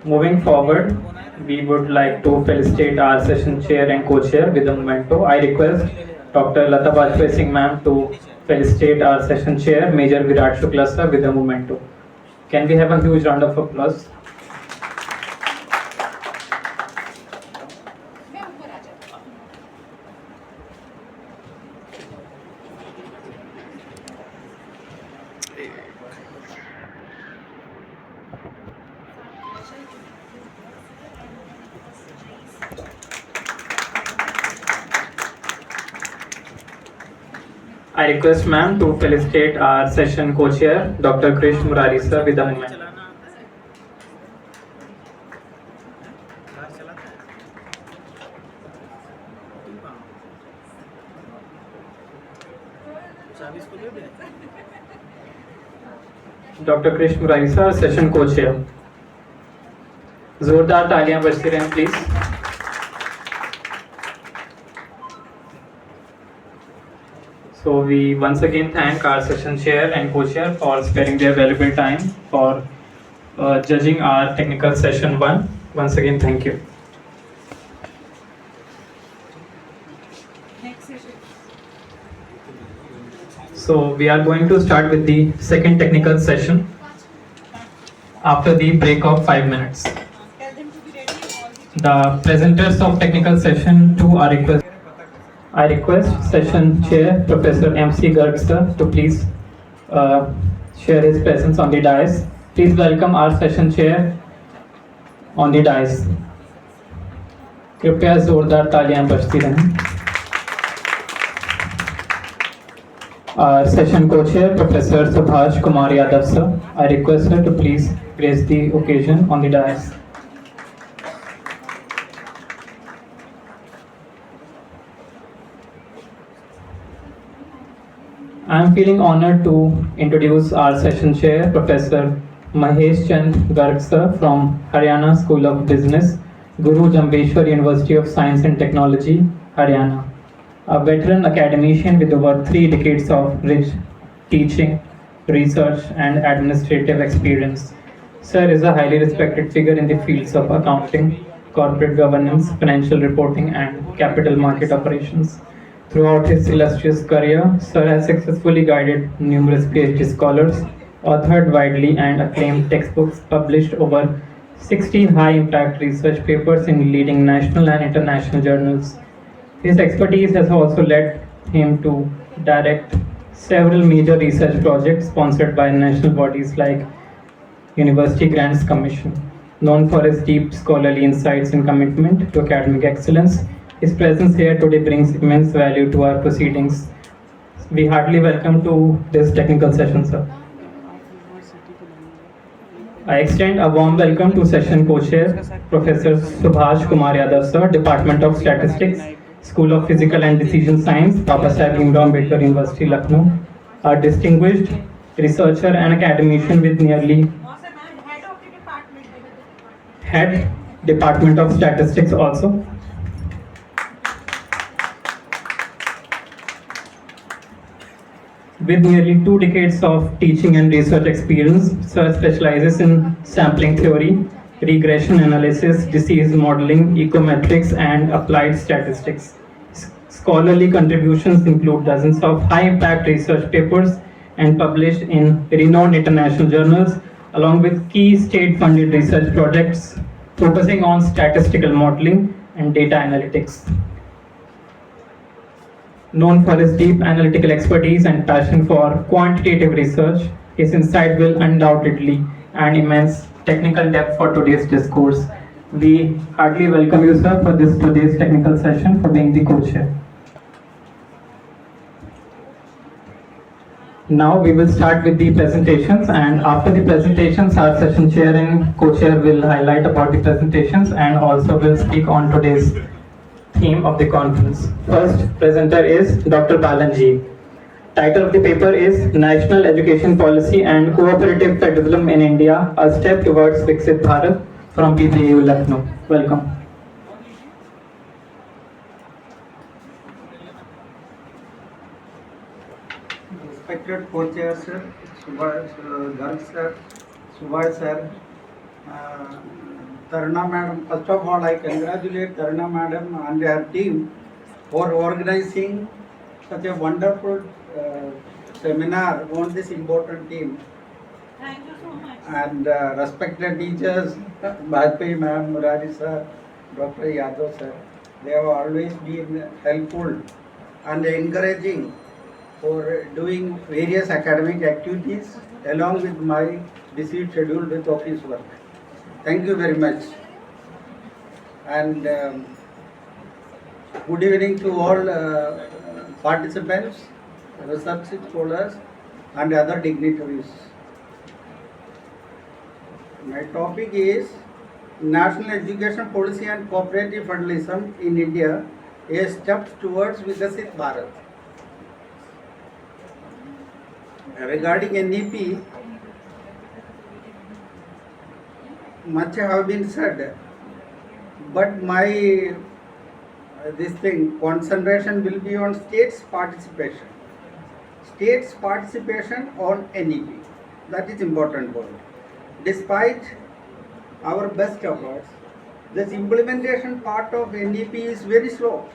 Moving forward, we would like to felicitate our session chair and co-chair with a memento. I request Dr. Lata Bajpai Singh ma'am to felicitate our session chair, Major Virat Shukla sir, with a memento. Can we have a huge round of applause? I request ma'am to felicitate our session co-chair, Dr. Krish Murari sir, with a moment. Dr. Krish Murari sir, session co-chair. जोरदार तालियां बजती रहें please. So we once again thank our session chair and co-chair for sparing their valuable time for judging our technical session 1. Once again, thank you. So we are going to start with the second technical session after the break of 5 minutes. The presenters of technical session 2 are requested. I request session chair Professor MC Garg sir to please share his presence on the dais. Please welcome our session chair on the dais. कृपया जोरदार तालियां बजती रहें. Our session co-chair Professor Subhash Kumar Yadav sir. I request her to please grace the occasion on the dais. I am feeling honored to introduce our session chair, Professor Mahesh Chand Garg sir from Haryana School of Business, Guru Jambeshwar University of Science and Technology, Haryana. A veteran academician with over 3 decades of rich teaching, research, and administrative experience. Sir is a highly respected figure in the fields of accounting, corporate governance, financial reporting, and capital market operations. Throughout his illustrious career, Sir has successfully guided numerous PhD scholars, authored widely and acclaimed textbooks, published over 60 high-impact research papers in leading national and international journals. His expertise has also led him to direct several major research projects sponsored by national bodies like University Grants Commission. Known for his deep scholarly insights and commitment to academic excellence, his presence here today brings immense value to our proceedings. We heartily welcome to this technical session, sir. I extend a warm welcome to session co-chair, Professor Subhash Kumar Yadav, sir, Department of Statistics, School of Physical and Decision Science, Babasaheb Bhimrao Ambedkar University, Lucknow, a distinguished researcher and academician with nearly head Department of Statistics also. With nearly 2 decades of teaching and research experience, Sir specializes in sampling theory, regression analysis, disease modeling, econometrics, and applied statistics. Scholarly contributions include dozens of high-impact research papers and published in renowned international journals, along with key state-funded research projects focusing on statistical modeling and data analytics. Known for his deep analytical expertise and passion for quantitative research, his insight will undoubtedly add immense technical depth for today's discourse. We heartily welcome you, sir, for today's technical session, for being the co-chair. Now we will start with the presentations, and after the presentations, our session chair and co-chair will highlight about the presentations and also will speak on today's theme of the conference. First presenter is Dr. Balanji. Title of the paper is National Education Policy and Cooperative Federalism in India, a Step Towards Viksit Bharat, from PPAU Lucknow. Welcome. Respected co-chair sir, Subhash Garg sir, Subhash sir, Taruna madam. First of all, I congratulate Taruna madam and her team for organizing such a wonderful seminar on this important theme. Thank you so much. And respected teachers, Bhajpai ma'am, Murari sir, Dr. Yadav sir, they have always been helpful and encouraging for doing various academic activities along with my busy schedule with office work. Thank you very much. And good evening to all participants, research scholars and other dignitaries. My topic is National Education Policy and Cooperative Federalism in India, a step towards Viksit Bharat. Regarding NEP, much have been said, but my concentration will be on states' participation. States' participation on NEP, that is important point. Despite our best efforts, this implementation part of NEP is very slow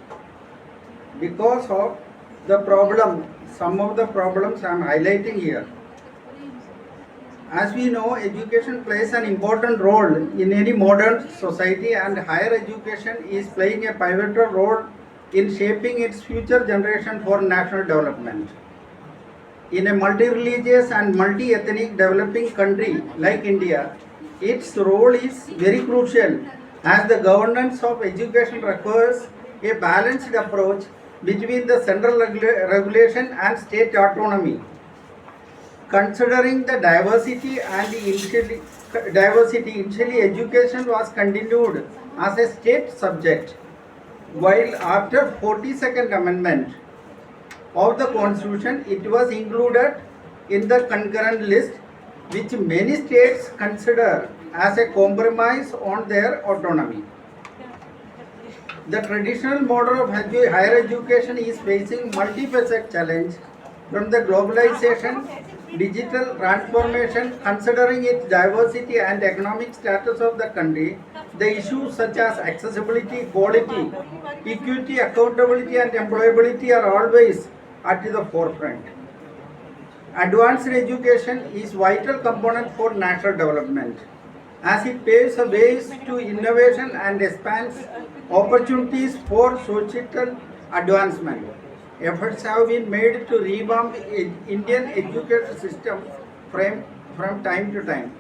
because of the problem, some of the problems I am highlighting here. As we know, education plays an important role in any modern society, and higher education is playing a pivotal role in shaping its future generation for national development. In a multi-religious and multi-ethnic developing country like India, its role is very crucial as the governance of education requires a balanced approach between the central regulation and state autonomy. Considering the diversity initially education was continued as a state subject, while after 42nd Amendment, of the constitution, it was included in the concurrent list, which many states consider as a compromise on their autonomy. The traditional model of higher education is facing multifaceted challenge from the globalization, digital transformation, considering its diversity and economic status of the country. The issues such as accessibility, quality, equity, accountability and employability are always at the forefront. Advanced education is vital component for national development, as it paves the ways to innovation and expands opportunities for societal advancement. Efforts have been made to revamp Indian education system from time to time.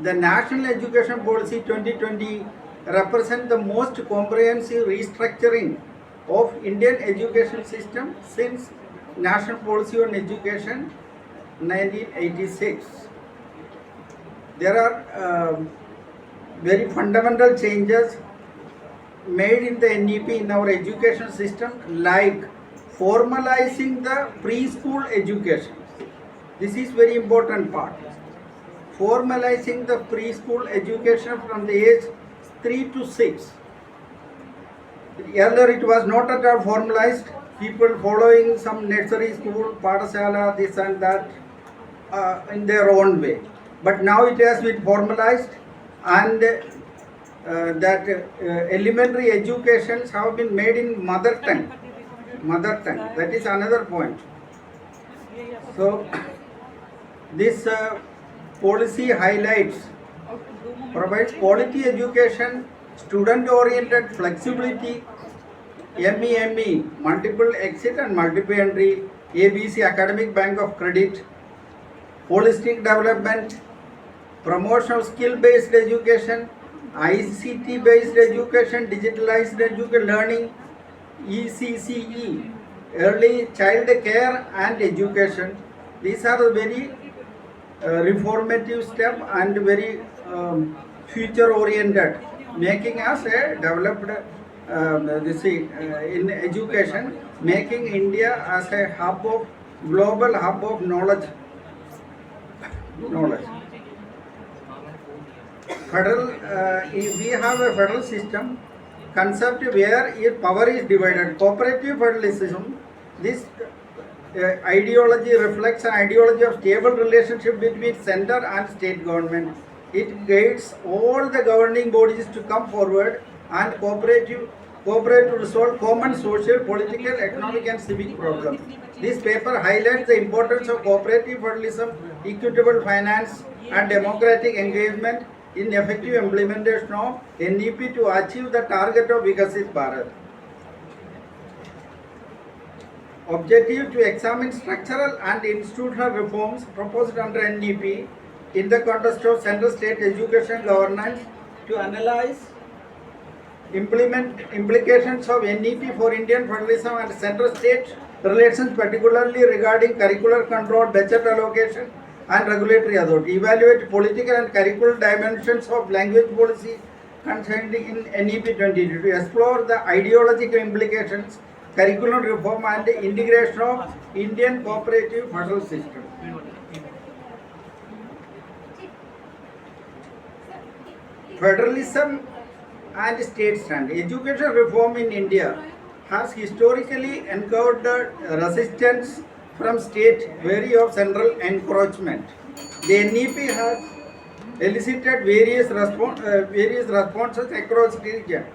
The National Education Policy 2020 represents the most comprehensive restructuring of Indian education system since National Policy on Education 1986. There are very fundamental changes made in the NEP in our education system, like formalizing the preschool education. This is very important part. Formalizing the preschool education from the age 3 to 6. Earlier it was not at all formalized. People following some nursery school, Padasala, this and that in their own way. But now it has been formalized, and that elementary educations have been made in mother tongue. That is another point. So this policy highlights, provides quality education, student oriented flexibility, MEME, multiple exit and multiple entry, ABC academic bank of credit, holistic development, promotion of skill based education, ICT based education, digitalized education learning, ECCE, early child care and education. These are the very reformative step and very future oriented, making us a developed in education, making India as a hub of global hub of knowledge. Federal, we have a federal system concept where power is divided. Cooperative federalism, this ideology reflects an ideology of stable relationship between center and state government. It guides all the governing bodies to come forward and cooperate to resolve common social, political, economic and civic problems. This paper highlights the importance of cooperative federalism, equitable finance and democratic engagement in effective implementation of NEP to achieve the target of Vikasit Bharat. Objective to examine structural and institutional reforms proposed under NEP in the context of central state education governance, to analyze implications of NEP for Indian federalism and central state relations, particularly regarding curricular control, budget allocation and regulatory authority. Evaluate political and curricular dimensions of language policy contained in NEP 22 to explore the ideological implications, curriculum reform and integration of Indian cooperative federal system. Federalism and state stand. Education reform in India has historically encountered resistance from state wary of central encroachment. The NEP has elicited various responses across the region.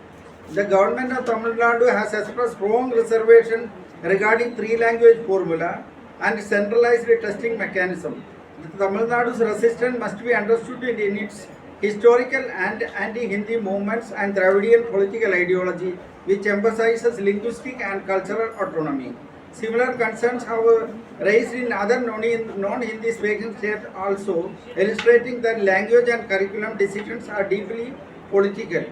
The government of Tamil Nadu has expressed strong reservation regarding three-language formula and centralized testing mechanism. The Tamil Nadu's resistance must be understood in its historical and anti-Hindi movements and Dravidian political ideology, which emphasizes linguistic and cultural autonomy. Similar concerns have raised in other non-Hindi speaking states also, illustrating that language and curriculum decisions are deeply political.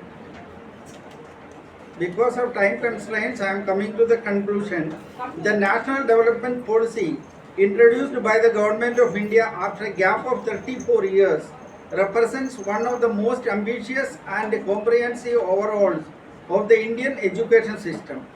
Because of time constraints, I am coming to the conclusion. The National Development Policy introduced by the Government of India after a gap of 34 years represents one of the most ambitious and comprehensive overhauls of the Indian education system.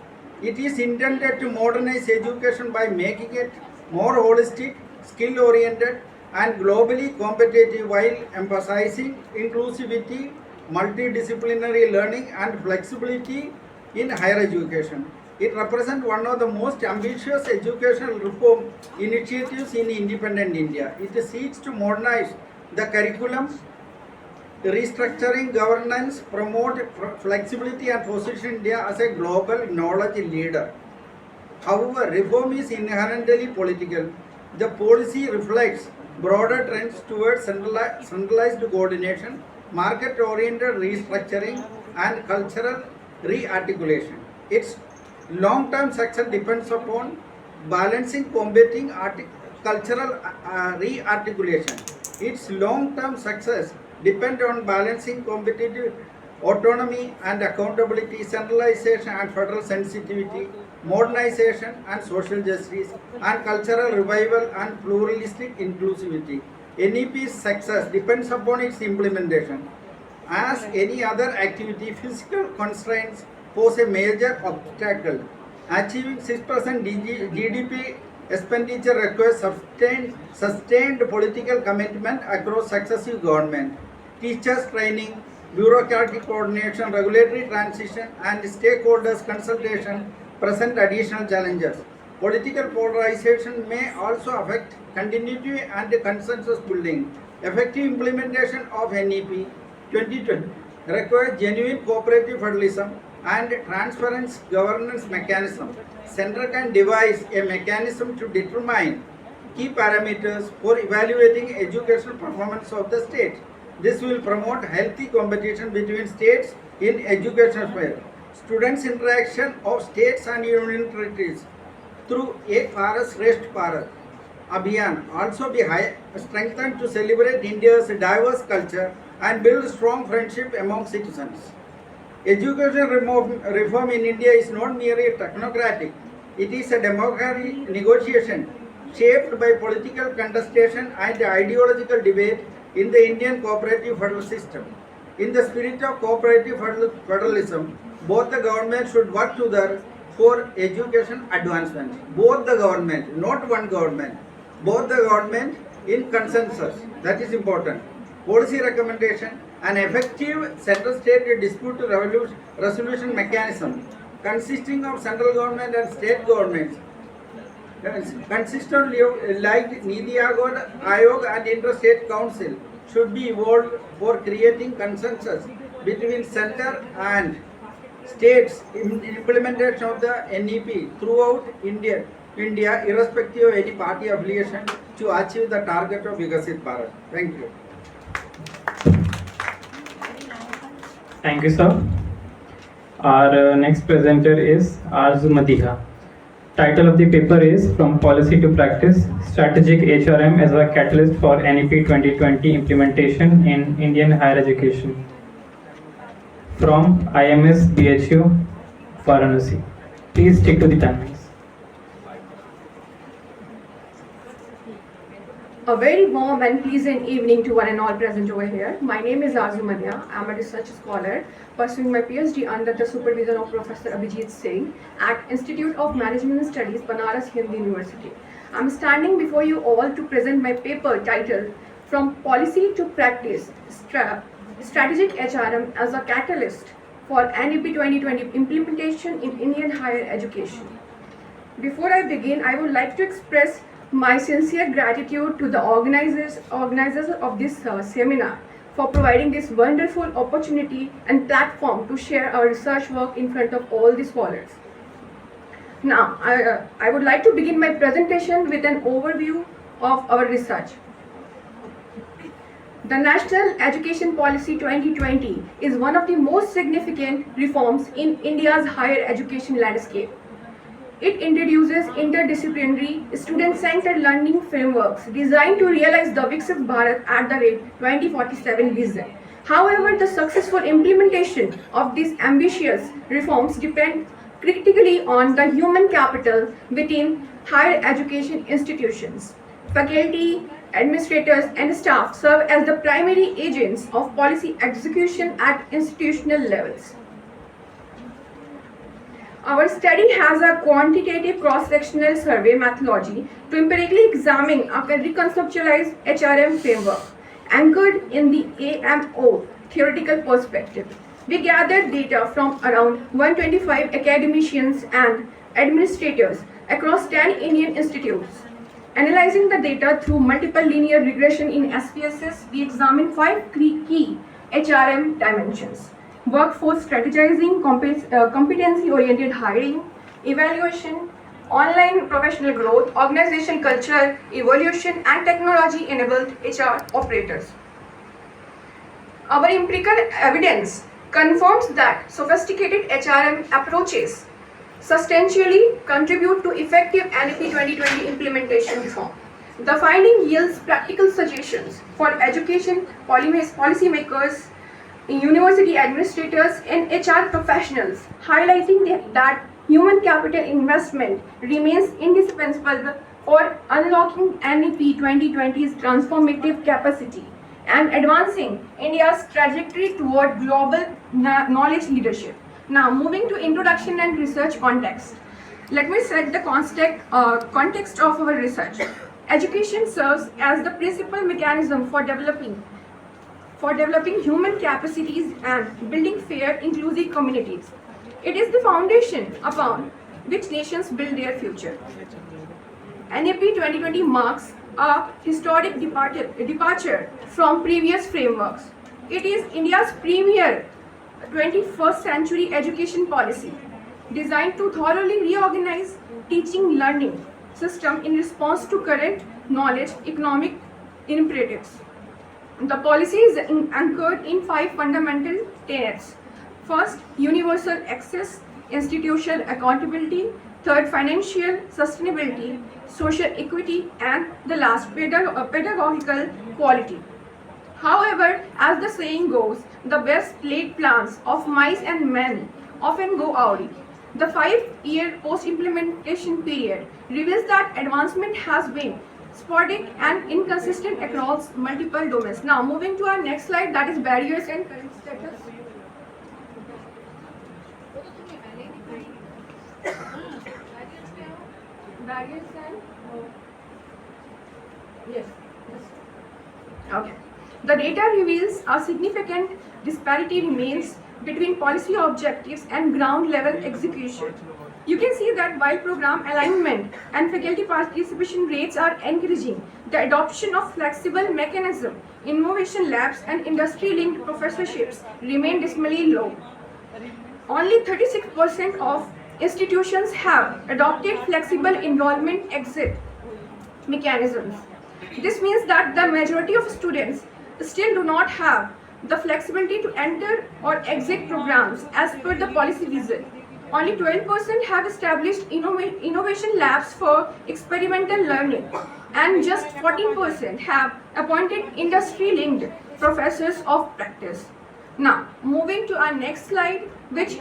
It is intended to modernize education by making it more holistic, skill-oriented, and globally competitive while emphasizing inclusivity, multidisciplinary learning, and flexibility in higher education. It represents one of the most ambitious educational reform initiatives in independent India. It seeks to modernize the curriculum, restructuring governance, promote flexibility, and position India as a global knowledge leader. However, reform is inherently political. The policy reflects broader trends towards centralized coordination, market-oriented restructuring, and cultural rearticulation. Its long-term success depends upon balancing combating cultural rearticulation. Its long-term success depends on balancing competitive autonomy and accountability, centralization and federal sensitivity, modernization and social justice, and cultural revival and pluralistic inclusivity. NEP's success depends upon its implementation. As any other activity, physical constraints pose a major obstacle. Achieving 6% GDP expenditure requires sustained political commitment across successive governments. Teachers training, bureaucratic coordination, regulatory transition, and stakeholders consultation present additional challenges. Political polarization may also affect continuity and consensus building. Effective implementation of NEP 2020 requires genuine cooperative federalism and transparent governance mechanism. Center can devise a mechanism to determine key parameters for evaluating educational performance of the state. This will promote healthy competition between states in educational sphere. Students' interaction of states and union territories through Ek Bharat Shresth Bharat Abhiyan also be strengthened to celebrate India's diverse culture and build strong friendship among citizens. Education reform in India is not merely technocratic, it is a democratic negotiation shaped by political contestation and ideological debate in the Indian cooperative federal system. In the spirit of cooperative federalism, both the government should work together for education advancement. Both the government, not one government, both the government in consensus. That is important. Policy recommendation, an effective central-state dispute resolution mechanism consisting of central government and state governments, consistently like Niti Aayog and Interstate Council, should be evolved for creating consensus between center and states in implementation of the NEP throughout India, irrespective of any party affiliation, to achieve the target of Vikasit Bharat. Thank you. Thank you, sir. Our next presenter is Arzu Madiha. Title of the paper is From Policy to Practice, Strategic HRM as a Catalyst for NEP 2020 Implementation in Indian Higher Education. From IMS BHU, Varanasi. Please stick to the timings. A very warm and pleasant evening to one and all present over here. My name is Arzu Madiha. I am a research scholar pursuing my PhD under the supervision of Professor Abhijit Singh at Institute of Management Studies, Banaras Hindu University. I am standing before you all to present my paper titled From Policy to Practice, Strategic HRM as a Catalyst for NEP 2020 Implementation in Indian Higher Education. Before I begin, I would like to express my sincere gratitude to the organizers of this seminar for providing this wonderful opportunity and platform to share our research work in front of all the scholars. Now, I would like to begin my presentation with an overview of our research. The National Education Policy 2020 is one of the most significant reforms in India's higher education landscape. It introduces interdisciplinary, student-centered learning frameworks designed to realize the Viksit Bharat at the rate 2047 vision. However, the successful implementation of these ambitious reforms depend critically on the human capital within higher education institutions. Faculty, administrators, and staff serve as the primary agents of policy execution at institutional levels. Our study has a quantitative cross-sectional survey methodology to empirically examine a reconceptualized HRM framework anchored in the AMO theoretical perspective. We gathered data from around 125 academicians and administrators across 10 Indian institutes. Analyzing the data through multiple linear regression in SPSS, we examined 5 key HRM dimensions: workforce strategizing, competency-oriented hiring, evaluation, online professional growth, organization culture, evolution, and technology-enabled HR operators. Our empirical evidence confirms that sophisticated HRM approaches substantially contribute to effective NEP 2020 implementation reform. The finding yields practical suggestions for education policymakers, university administrators, and HR professionals, highlighting that human capital investment remains indispensable for unlocking NEP 2020's transformative capacity and advancing India's trajectory toward global knowledge leadership. Now, moving to introduction and research context. Let me set the context of our research. Education serves as the principal mechanism for developing human capacities and building fair, inclusive communities. It is the foundation upon which nations build their future. NEP 2020 marks a historic departure from previous frameworks. It is India's premier 21st century education policy, designed to thoroughly reorganize teaching learning system in response to current knowledge economic imperatives. The policy is anchored in 5 fundamental tenets. First, universal access, institutional accountability. Third, financial sustainability, social equity, and the last, pedagogical quality. However, as the saying goes, the best laid plans of mice and men often go awry. The 5-year post-implementation period reveals that advancement has been sporadic and inconsistent across multiple domains. Now, moving to our next slide, that is barriers and current status. Barriers and yes. Okay. The data reveals a significant disparity remains between policy objectives and ground level execution. You can see that while program alignment and faculty participation rates are encouraging, the adoption of flexible mechanism, innovation labs, and industry-linked professorships remain dismally low. Only 36% of institutions have adopted flexible enrollment exit mechanisms. This means that the majority of students still do not have the flexibility to enter or exit programs as per the policy vision. Only 12% have established innovation labs for experimental learning, and just 14% have appointed industry-linked professors of practice. Now, moving to our next slide, which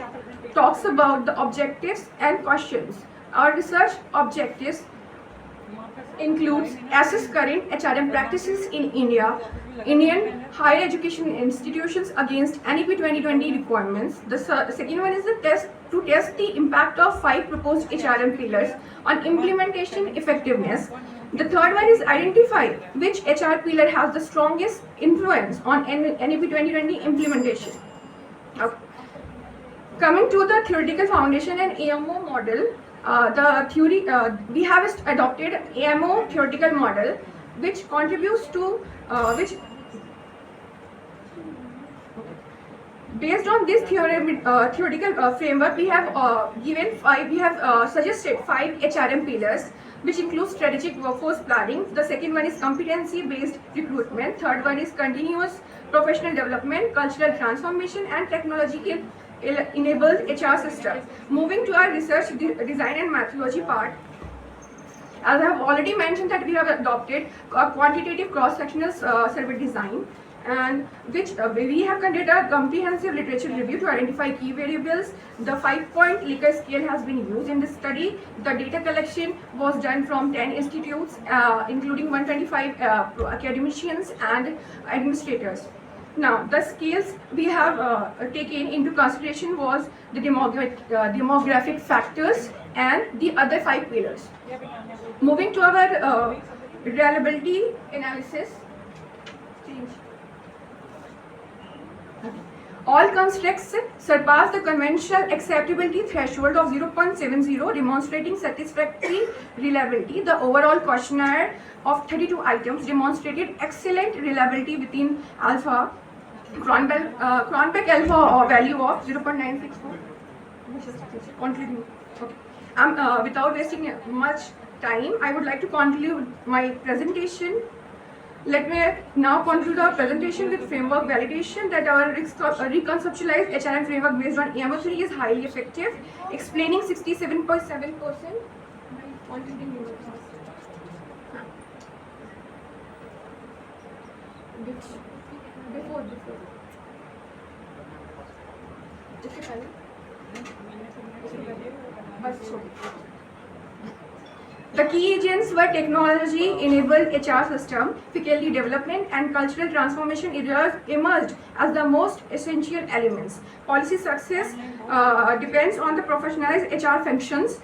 talks about the objectives and questions. Our research objectives includes assess current HRM practices in Indian higher education institutions against NEP 2020 requirements. The second one is to test the impact of 5 proposed HRM pillars on implementation effectiveness. The third one is identify which HR pillar has the strongest influence on NEP 2020 implementation. Okay. Coming to the theoretical foundation and AMO model, we have adopted AMO theoretical model, which contributes to based on this theoretical framework, we have suggested 5 HRM pillars, which includes strategic workforce planning. The second one is competency-based recruitment. Third one is continuous professional development, cultural transformation, and technology-enabled HR system. Moving to our research design and methodology part, as I have already mentioned that we have adopted a quantitative cross-sectional survey design, and which we have conducted a comprehensive literature review to identify key variables. The 5-point Likert scale has been used in this study. The data collection was done from 10 institutes, including 125 academicians and administrators. Now, the scales we have taken into consideration was the demographic factors and the other 5 pillars. Moving to our reliability analysis. All constructs surpass the conventional acceptability threshold of 0.70, demonstrating satisfactory reliability. The overall questionnaire of 32 items demonstrated excellent reliability within alpha, Cronbach alpha value of 0.964. Continue. Okay. Without wasting much time, I would like to conclude my presentation. Let me now conclude our presentation with framework validation that our reconceptualized HRM framework based on EMO3 is highly effective, explaining 67.7%. Before. The key agents were technology-enabled HR system, faculty development, and cultural transformation areas emerged as the most essential elements. Policy success depends on the professionalized HR functions,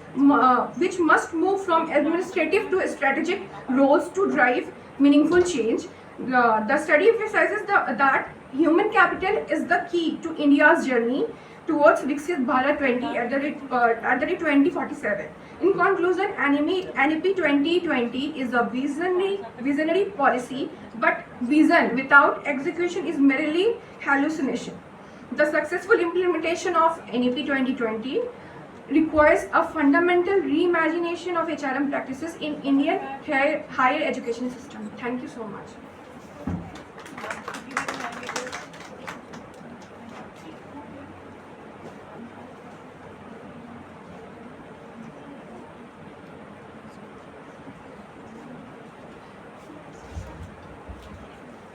which must move from administrative to strategic roles to drive meaningful change. The study emphasizes that human capital is the key to India's journey towards Viksit Bharat 2047. In conclusion, NEP 2020 is a visionary policy, but vision without execution is merely hallucination. The successful implementation of NEP 2020 requires a fundamental reimagination of HRM practices in Indian higher education system. Thank you so much.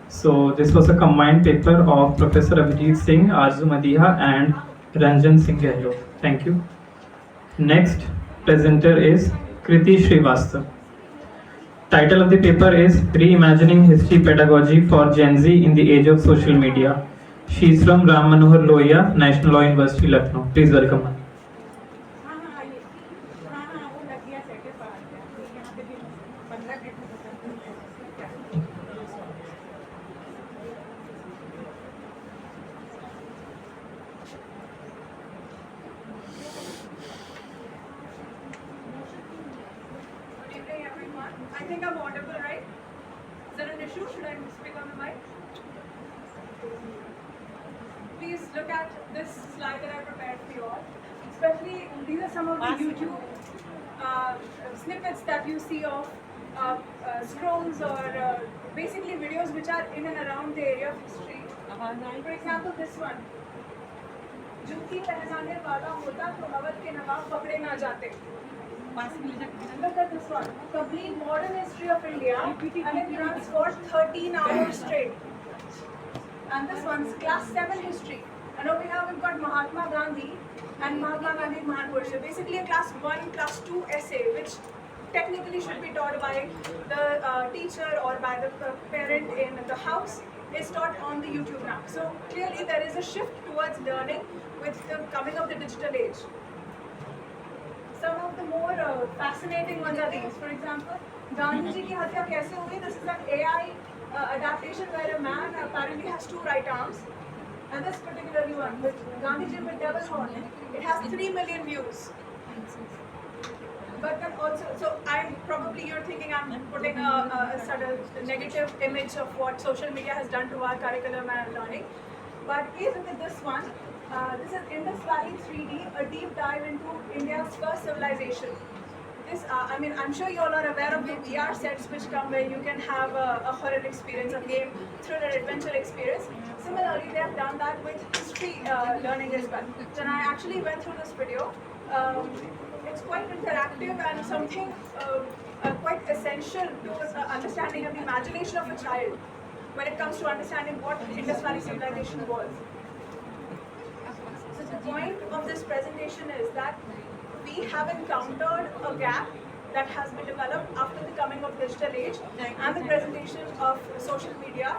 So this was a combined paper of Professor Abhijit Singh, Arzu Madiha and Ranjan Singh Gehlot. Thank you. Next presenter is Kriti Srivastav. Title of the paper is Reimagining History Pedagogy for Gen Z in the Age of Social Media. She is from Ram Manohar Lohia, National Law University, Lucknow. Please welcome her. I think I'm audible, right? Is there an issue? Should I speak on the mic? Please look at this slide that I prepared for you all. Especially, these are some of the YouTube snippets that you see of scrolls or basically videos which are in and around the area of history. For example, this one. जूती पहनाने वाला होता तो अवध के नवाब पकड़े ना जाते. Look at this one. Complete modern history of India, and it runs for 13 hours straight. And this one's class 7 history. And over here we've got Mahatma Gandhi and Mahatma Gandhi Mahapurush. Basically a class 1, class 2 essay, which technically should be taught by the teacher or by the parent in the house, is taught on the YouTube now. So clearly there is a shift towards learning with the coming of the digital age. Some of the more fascinating ones are these. For example, Gandhi ji ki hatya kaise hui? This is an AI adaptation where a man apparently has 2 right arms. And this particular one with Gandhi ji with devil horn, it has 3 million views. But then also, so you're thinking I'm putting a sort of negative image of what social media has done to our curriculum and learning. But please look at this one. This is Indus Valley 3D, a deep dive into India's first civilization. This, I'm sure you all are aware of the VR sets which come where you can have a horror experience, a game, thriller, adventure experience. Similarly, they have done that with history learning as well. Then I actually went through this video. It's quite interactive and something quite essential to understanding of the imagination of a child when it comes to understanding what Indus Valley civilization was. So the point of this presentation is that we have encountered a gap that has been developed after the coming of digital age and the presentation of social media,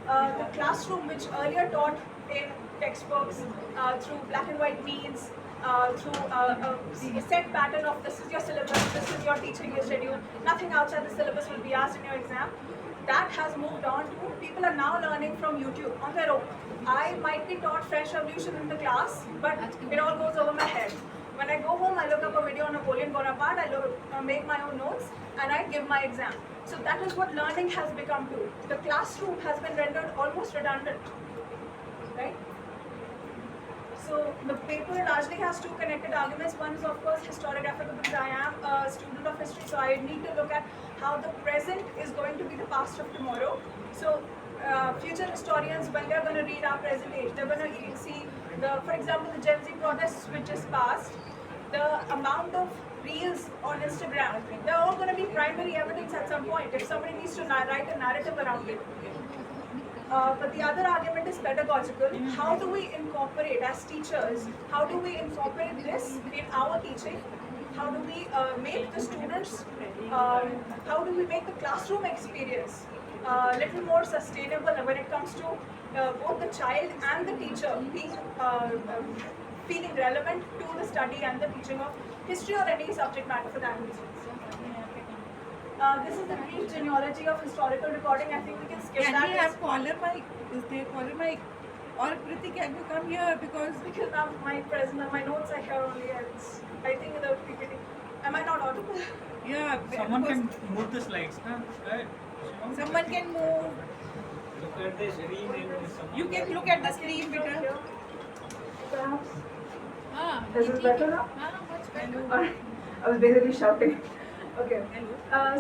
the classroom, which earlier taught in textbooks through black and white means, through the set pattern of this is your syllabus, this is your teaching schedule, nothing outside the syllabus will be asked in your exam. That has moved on to people are now learning from YouTube on their own. I might be taught French Revolution in the class, but it all goes over my head. When I go home, I look up a video on Napoleon Bonaparte, I make my own notes, and I give my exam. So that is what learning has become too. The classroom has been rendered almost redundant, right? So the paper largely has two connected arguments. One is of course historiographical, because I am a student of history, so I need to look at how the present is going to be the past of tomorrow. So future historians, when they're going to read our present age, they're going to see for example, the Gen Z protests which is past, the amount of reels on Instagram, they're all going to be primary evidence at some point if somebody needs to write a narrative around it. But the other argument is pedagogical. How do we incorporate, as teachers, how do we incorporate this in our teaching? How do we make the students, how do we make the classroom experience a little more sustainable when it comes to both the child and the teacher being feeling relevant to the study and the teaching of history or any subject matter for that reason. This is the brief genealogy of historical recording. I think we can skip that. Can we have caller mic? Is there caller mic? Or Priti, can you come here because now my notes are here only. I think the PPT. Am I not audible? Yeah. Someone can move the slides, right? Someone can move. Look at the screen. You can look at the screen, beta. Perhaps. This is better now? I was basically shouting. Okay.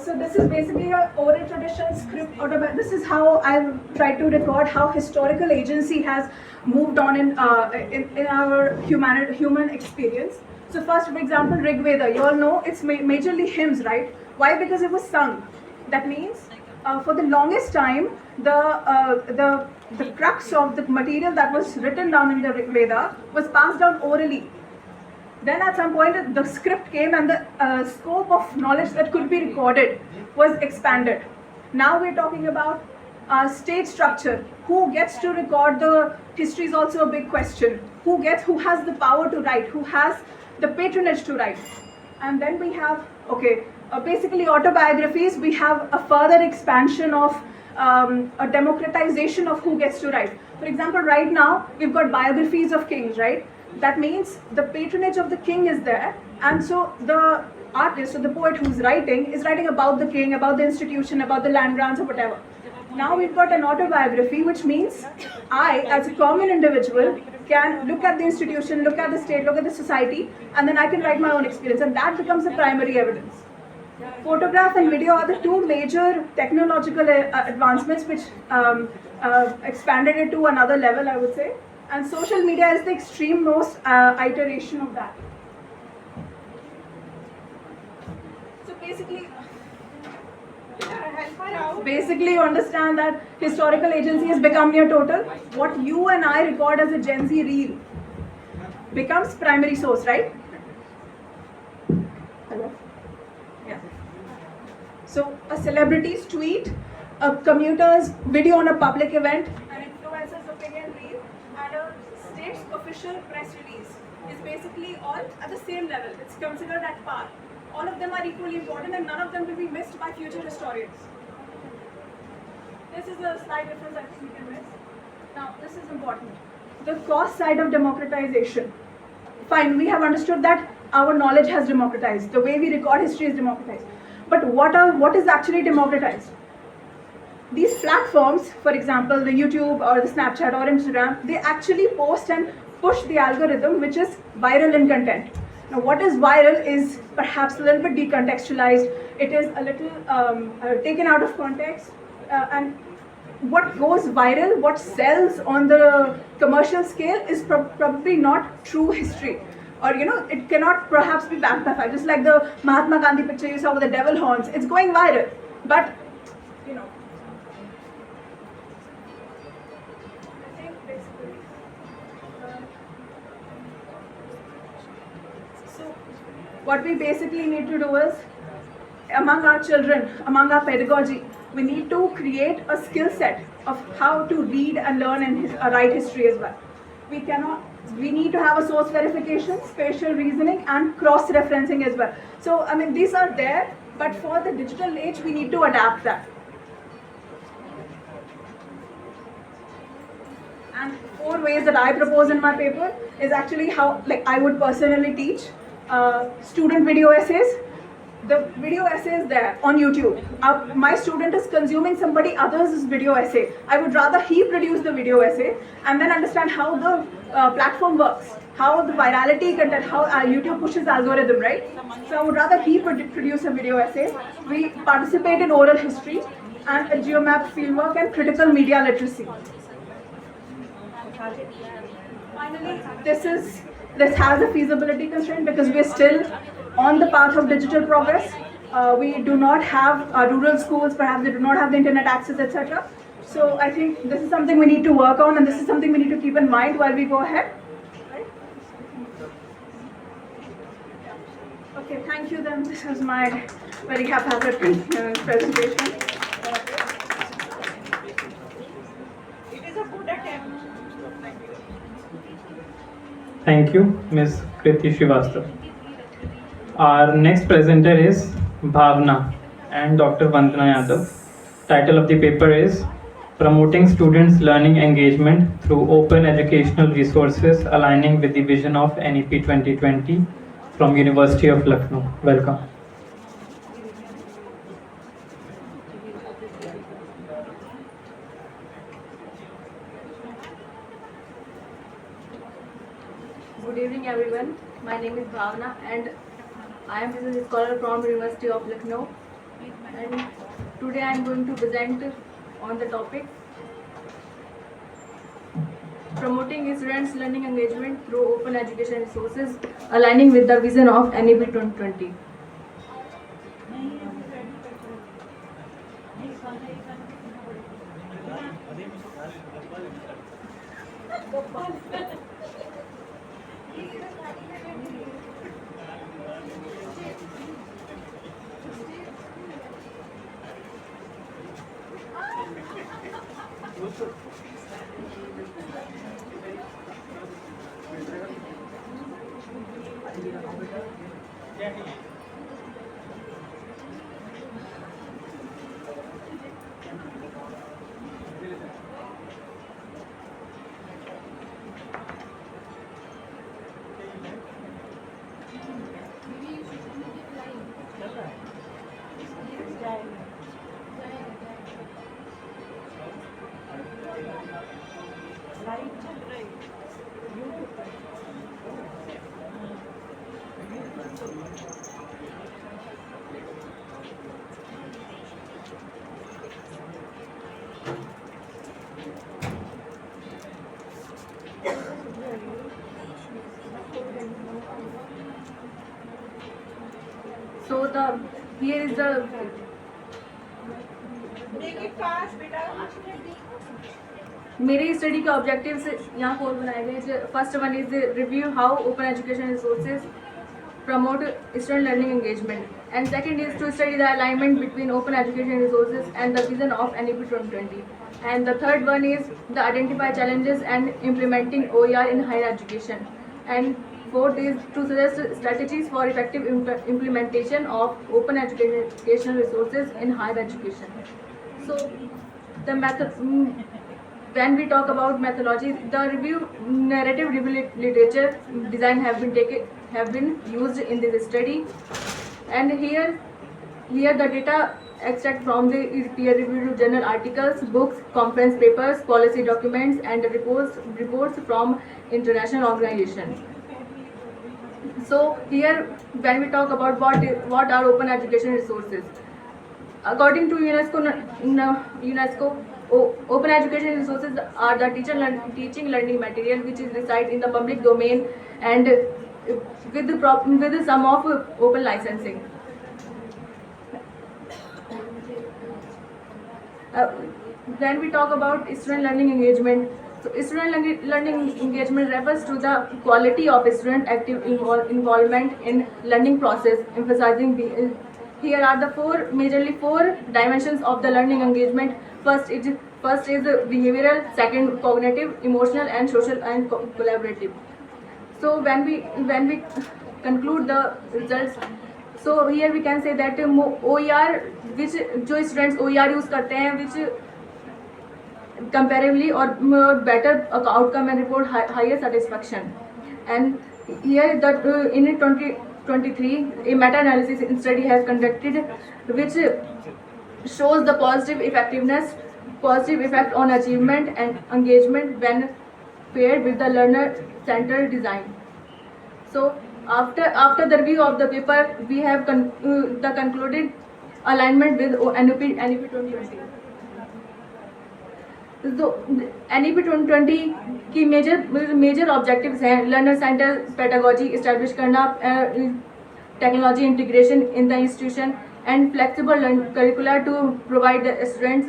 So this is basically a oral tradition script. This is how I've tried to record how historical agency has moved on in our human experience. So first, for example, Rig Veda. You all know it's majorly hymns, right? Why? Because it was sung. That means for the longest time, the crux of the material that was written down in the Rig Veda was passed down orally. Then at some point the script came and the scope of knowledge that could be recorded was expanded. Now we're talking about state structure. Who gets to record the history is also a big question. Who has the power to write? Who has the patronage to write? And then we have, basically autobiographies. We have a further expansion of a democratization of who gets to write. For example, right now we've got biographies of kings, right? That means the patronage of the king is there, and so the artist or the poet who's writing is writing about the king, about the institution, about the land grants or whatever. Now we've got an autobiography, which means I, as a common individual, can look at the institution, look at the state, look at the society, and then I can write my own experience, and that becomes the primary evidence. Photograph and video are the two major technological advancements which expanded it to another level, I would say. And social media is the extreme most iteration of that. So basically you understand that historical agency has become near total. What you and I record as a Gen Z reel becomes primary source, right? Hello? Yeah. So a celebrity's tweet, a commuter's video on a public event, an influencer's opinion reel, and a state's official press release is basically all at the same level. It's considered at par. All of them are equally important and none of them will be missed by future historians. This is a slight difference I think we can miss. Now, this is important. The cost side of democratization. Fine, we have understood that our knowledge has democratized. The way we record history is democratized. But what is actually democratized? These platforms, for example, the YouTube or the Snapchat or Instagram, they actually post and push the algorithm which is viral in content. Now, what is viral is perhaps a little bit decontextualized. It is a little taken out of context. And what goes viral, what sells on the commercial scale is probably not true history. Or, it cannot perhaps be backed by fact. Just like the Mahatma Gandhi picture you saw with the devil horns, it's going viral. But, what we basically need to do is, among our children, among our pedagogy, we need to create a skill set of how to read and learn and write history as well. We need to have a source verification, spatial reasoning, and cross-referencing as well. So, I mean, these are there, but for the digital age, we need to adapt that. And 4 ways that I propose in my paper is actually how, like, I would personally teach student video essays. The video essay is there on YouTube. My student is consuming somebody else's video essay. I would rather he produce the video essay and then understand how the platform works, how the virality content, how YouTube pushes algorithm, right? So I would rather he produce a video essay. We participate in oral history and a geomap fieldwork and critical media literacy. Finally, this has a feasibility constraint because we're still on the path of digital progress. We do not have rural schools, perhaps they do not have the internet access, etc. So I think this is something we need to work on, and this is something we need to keep in mind while we go ahead. Right? Okay, thank you then. This is my very haphazard presentation. It is a good attempt. Thank you, Ms. Kriti Srivastava. Our next presenter is Bhavna and Dr. Vandana Yadav. Title of the paper is Promoting Students' Learning Engagement Through Open Educational Resources Aligning with the Vision of NEP 2020 from University of Lucknow. Welcome. Good evening everyone. My name is Bhavna and I am a scholar from University of Lucknow, and today I am going to present on the topic Promoting Students' Learning Engagement Through Open Education Resources Aligning with the Vision of NEP 2020. So here is the मेरे study के objectives यहाँ 4 बनाए गए हैं. First one is review how open education resources promote student learning engagement, and second is to study the alignment between open education resources and the vision of NEP 2020, and the third one is the identify challenges and implementing OER in higher education, and fourth is to suggest strategies for effective implementation of open educational resources in higher education. So the method, when we talk about methodology, the review narrative literature design have been used in this study, and here the data extract from the peer reviewed journal articles, books, conference papers, policy documents, and reports from international organizations. So here when we talk about what are open education resources, according to UNESCO, open education resources are the teaching learning material which is reside in the public domain and with some of open licensing. When we talk about student learning engagement, so student learning engagement refers to the quality of student active involvement in learning process, emphasizing here are the majorly four dimensions of the learning engagement. First is behavioral, second cognitive, emotional, and social and collaborative. So when we conclude the results, so here we can say that OER which जो students OER use करते हैं, which comparatively or better outcome and report higher satisfaction. And here that in 2023 a meta-analysis study has conducted which shows the positive effect on achievement and engagement when paired with the learner-centered design. So after the review of the paper, we have the concluded alignment with NEP 2020. तो NEP 2020 की major objectives हैं learner centre pedagogy establish करना, technology integration in the institution and flexible curricular to provide the students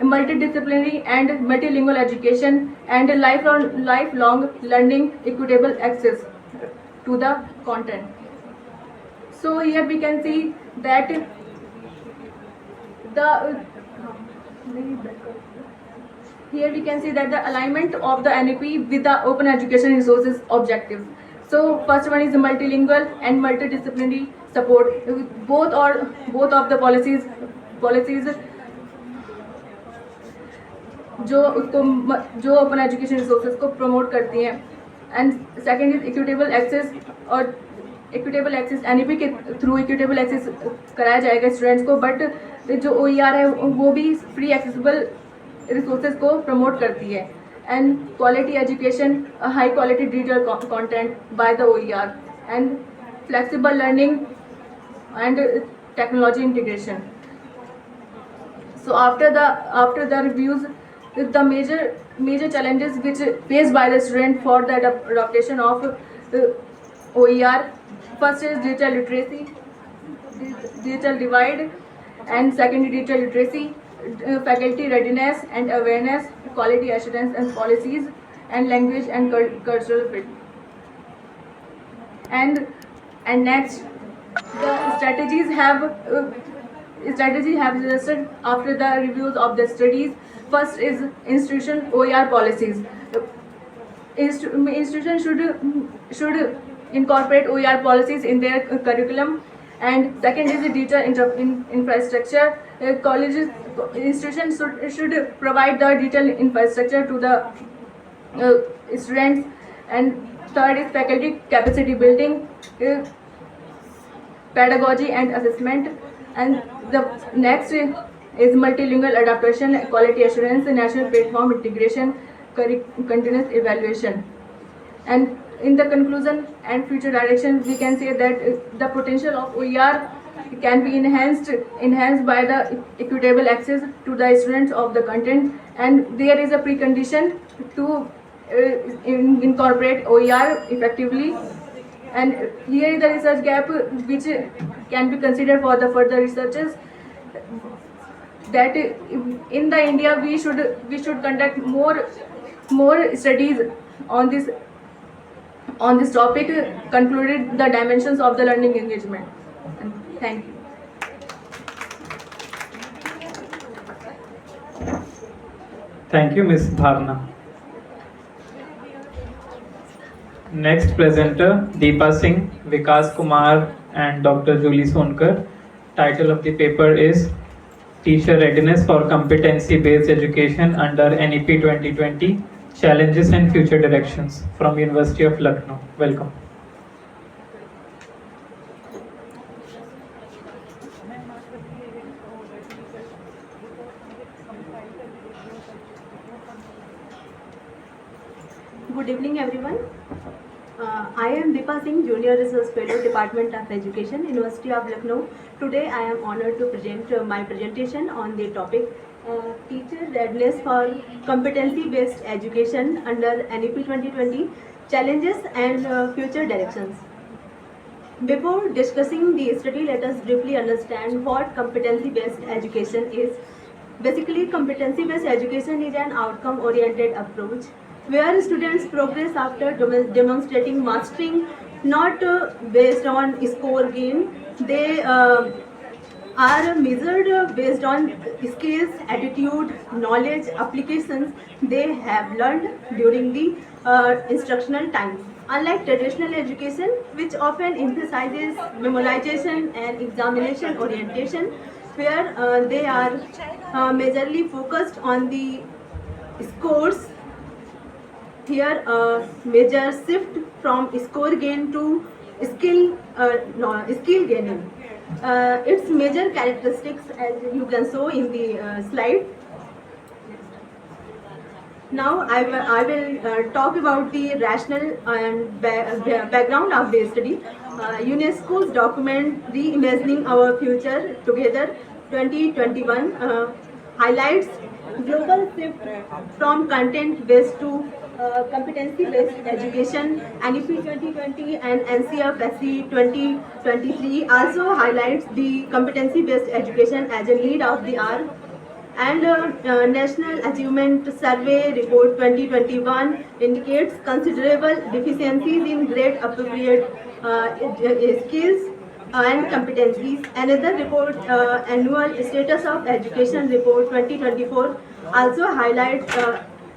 multidisciplinary and multilingual education and lifelong learning, equitable access to the content. So here we can see that the alignment of the NEP with the open education resources objectives. So first one is multilingual and multidisciplinary support. Both of the policies जो open education resources को promote करती हैं. And second is equitable access, और equitable access NEP के through equitable access कराया जाएगा students को, but जो OER है वो भी फ्री एक्सेसिबल रिसोर्सेज को प्रमोट करती है. And quality education, high quality digital content by the OER and flexible learning and technology integration. So after the reviews, the major challenges which faced by the student for the adaptation of OER, first is digital literacy, digital divide, and second digital literacy, faculty readiness and awareness, quality assurance and policies, and language and cultural fit. And next, the strategy have suggested after the reviews of the studies. First is institution OER policies. Institution should incorporate OER policies in their curriculum. And second is the digital infrastructure. Institutions should provide the digital infrastructure to the students. And third is faculty capacity building, pedagogy and assessment. And the next is multilingual adaptation, quality assurance, national platform integration, continuous evaluation. And in the conclusion and future direction, we can say that the potential of OER can be enhanced by the equitable access to the students of the content, and there is a precondition to incorporate OER effectively. And here is the research gap which can be considered for the further researches, that in the India we should conduct more studies on this topic, concluded the dimensions of the learning engagement. And thank you. Thank you, Ms. Bhavna. Next presenter, Deepa Singh, Vikas Kumar and Dr. Julie Sonkar. Title of the paper is Teacher Readiness for Competency-Based Education under NEP 2020, Challenges and Future Directions, from University of Lucknow. Welcome. Good evening, everyone. I am Deepa Singh, Junior Research Fellow, Department of Education, University of Lucknow. Today I am honored to present my presentation on the topic Teacher Readiness for Competency-Based Education under NEP 2020, Challenges and Future Directions. Before discussing the study, let us briefly understand what competency-based education is. Basically, competency-based education is an outcome-oriented approach where students progress after demonstrating mastering, not based on score gain. They are measured based on skills, attitude, knowledge, applications they have learned during the instructional time. Unlike traditional education, which often emphasizes memorization and examination orientation, where they are majorly focused on the scores, here a major shift from score gain to skill gaining. Its major characteristics, as you can show in the slide. Now I will talk about the rationale and background of the study. UNESCO's document Reimagining Our Future Together 2021 highlights global shift from content-based to competency-based education. NEP 2020 and NCFSE 2023 also highlights the competency-based education as a need of the hour. And National Achievement Survey Report 2021 indicates considerable deficiencies in grade appropriate skills and competencies. Another report, Annual Status of Education Report 2024, also highlights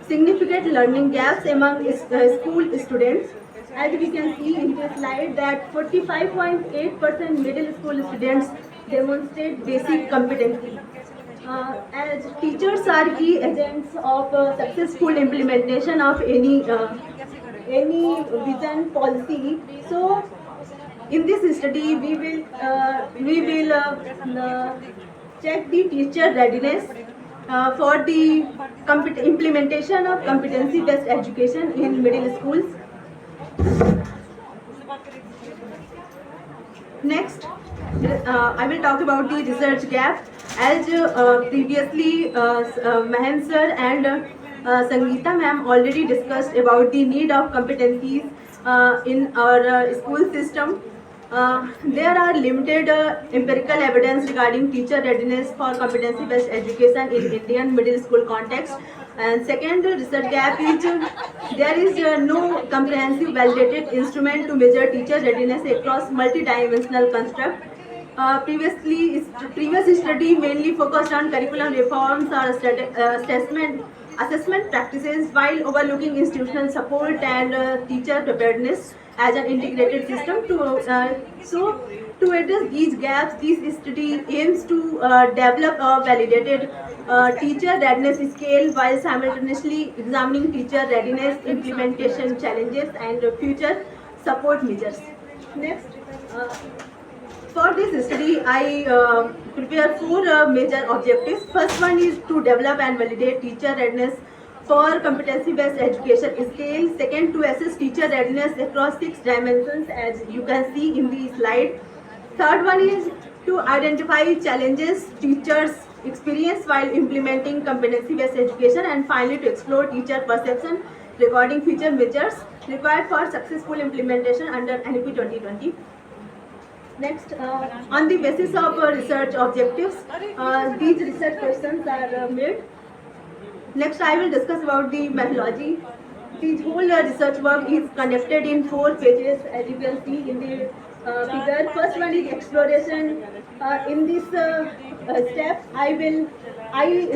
significant learning gaps among school students. As we can see in this slide that 45.8% middle school students demonstrate basic competency. As teachers are key agents of successful implementation of any vision policy, so in this study we will check the teacher readiness for the implementation of competency-based education in middle schools. Next, I will talk about the research gap. As previously Mahen sir and Sangeeta ma'am already discussed about the need of competencies in our school system. There are limited empirical evidence regarding teacher readiness for competency-based education in Indian middle school context. And second research gap is there is no comprehensive validated instrument to measure teacher readiness across multidimensional construct. Previous study mainly focused on curriculum reforms or assessment practices while overlooking institutional support and teacher preparedness as an integrated system. To address these gaps, this study aims to develop a validated teacher readiness scale while simultaneously examining teacher readiness implementation challenges and future support measures. Next, for this study, I prepare four major objectives. First one is to develop and validate teacher readiness for competency-based education scale. Second, to assess teacher readiness across 6 dimensions, as you can see in the slide. Third one is to identify challenges teachers experience while implementing competency-based education, and finally to explore teacher perception regarding future measures required for successful implementation under NEP 2020. Next, on the basis of research objectives, these research questions are made. Next, I will discuss about the methodology. This whole research work is conducted in 4 phases, as you can see in the figure. First one is exploration. In this step, I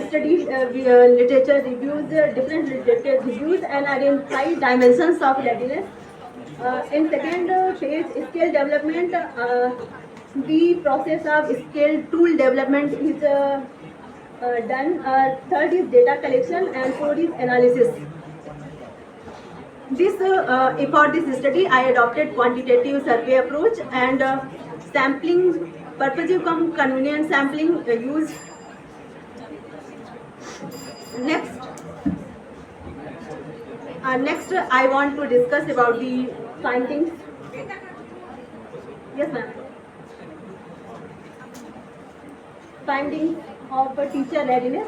study literature reviews, different literature reviews, and identify dimensions of readiness. In second phase, skill development, the process of skill tool development is done. Third is data collection, and fourth is analysis. For this study, I adopted quantitative survey approach and sampling, purposive cum convenient sampling used. Next, I want to discuss about the findings. Yes, ma'am. Findings of teacher readiness.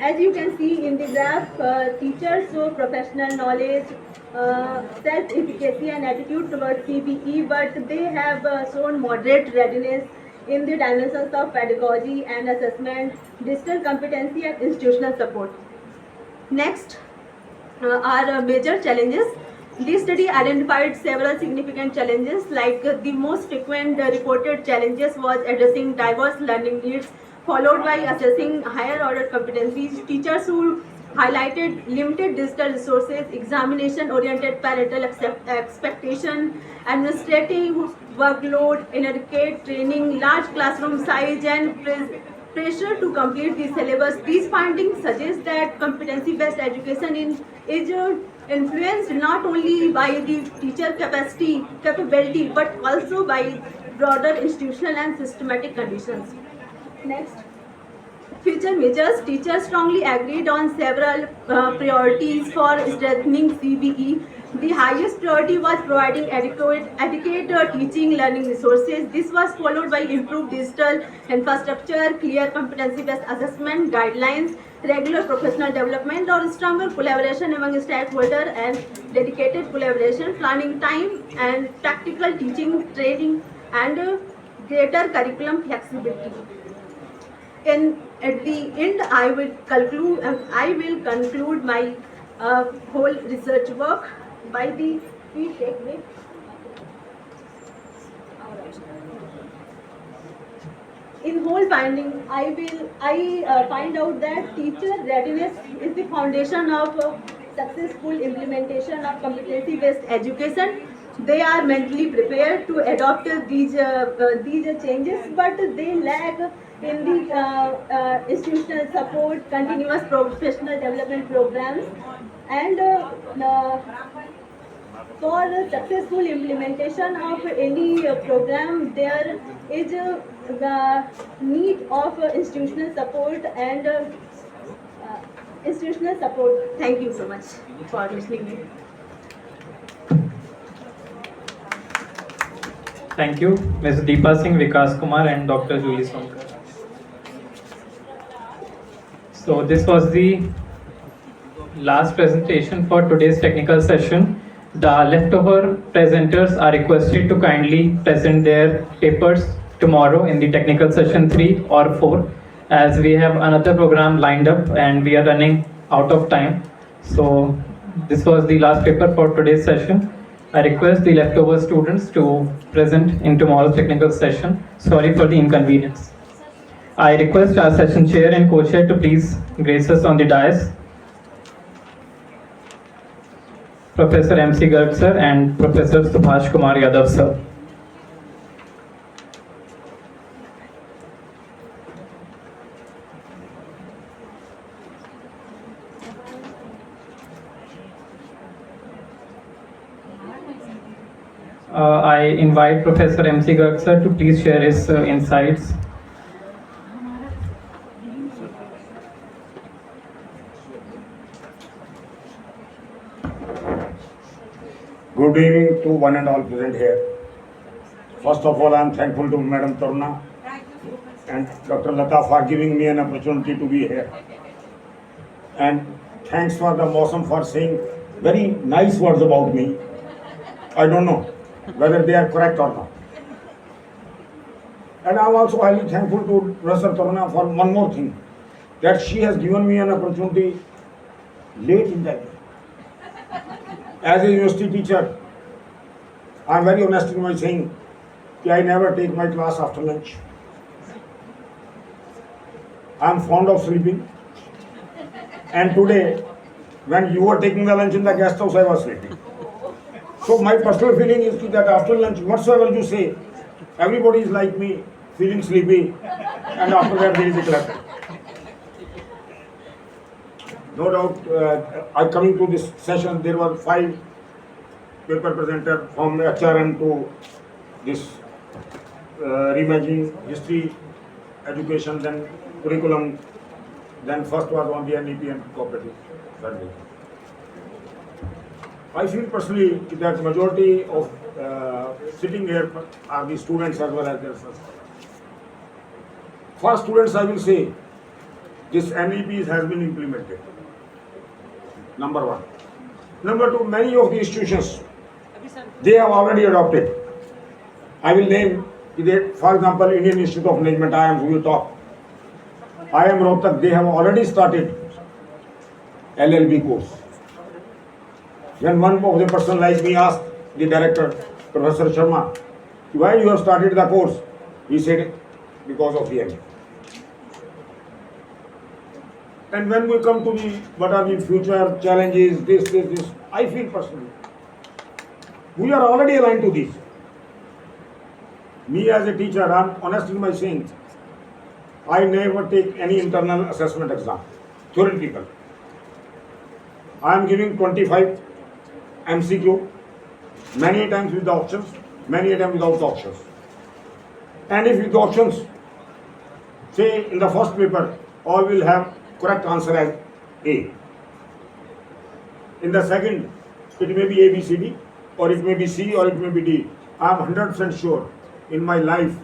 As you can see in the graph, teachers show professional knowledge, self-efficacy and attitude towards CBE, but they have shown moderate readiness in the dimensions of pedagogy and assessment, digital competency and institutional support. Next are major challenges This study identified several significant challenges, like the most frequent reported challenges was addressing diverse learning needs, followed by assessing higher order competencies. Teachers who highlighted limited digital resources, examination-oriented parental expectation, administrative workload, inadequate training, large classroom size, and pressure to complete the syllabus. These findings suggest that competency-based education is influenced not only by the teacher capability, but also by broader institutional and systematic conditions. Next. Future measures. Teachers strongly agreed on several priorities for strengthening CBE. The highest priority was providing adequate teaching learning resources. This was followed by improved digital infrastructure, clear competency-based assessment guidelines, regular professional development, or stronger collaboration among stakeholders and dedicated collaboration, planning time and practical teaching, training, and greater curriculum flexibility. At the end, I will conclude my whole research work by the key takeaway. In whole finding, I find out that teacher readiness is the foundation of successful implementation of competency-based education. They are mentally prepared to adopt these changes, but they lack in the institutional support, continuous professional development programs, and for successful implementation of any program, there is the need of institutional support and institutional support. Thank you so much for listening to me. Thank you, Ms. Deepa Singh, Vikas Kumar, and Dr. Julie Sonkar. So this was the last presentation for today's technical session. The leftover presenters are requested to kindly present their papers tomorrow in the technical session 3 or 4, as we have another program lined up and we are running out of time. So this was the last paper for today's session. I request the leftover students to present in tomorrow's technical session. Sorry for the inconvenience. I request our session chair and co-chair to please grace us on the dais. Professor MC Garg sir and Professor Subhash Kumar Yadav sir. I invite Professor MC Garg sir to please share his insights. Good evening to one and all present here. First of all, I am thankful to Madam Taruna and Dr. Lata for giving me an opportunity to be here. And thanks for the Mosam for saying very nice words about me. I don't know whether they are correct or not. And I am also highly thankful to Professor Taruna for one more thing, that she has given me an opportunity late in the day. As a university teacher, I am very honest in my saying that I never take my class after lunch. I am fond of sleeping. And today, when you were taking the lunch in the guest house, I was sleeping. So my personal feeling is that after lunch, whatsoever you say, everybody is like me, feeling sleepy, and after that there is a clap. No doubt, coming to this session, there were 5 paper presenters from HRM to this reimagining history, education, then curriculum, then first was on the NEP and cooperative funding. I feel personally that majority of sitting here are the students as well as their first. For students, I will say this NEP has been implemented. Number 1. Number 2, many of the institutions, they have already adopted. I will name, for example, Indian Institute of Management, IIM, who you talk. IIM Rohtak, they have already started LLB course. When one of the person like me asked the director, Professor Sharma, why you have started the course, he said, because of the MA. And when we come to the what are the future challenges, this, I feel personally, we are already aligned to this. Me as a teacher, I am honest in my saying, I never take any internal assessment exam, theoretical. I am giving 25 MCQ, many times with the options, many times without the options. And if with the options, say in the first paper, all will have correct answer as A. In the second, it may be A, B, C, D, or it may be C, or it may be D. I am 100% sure in my life,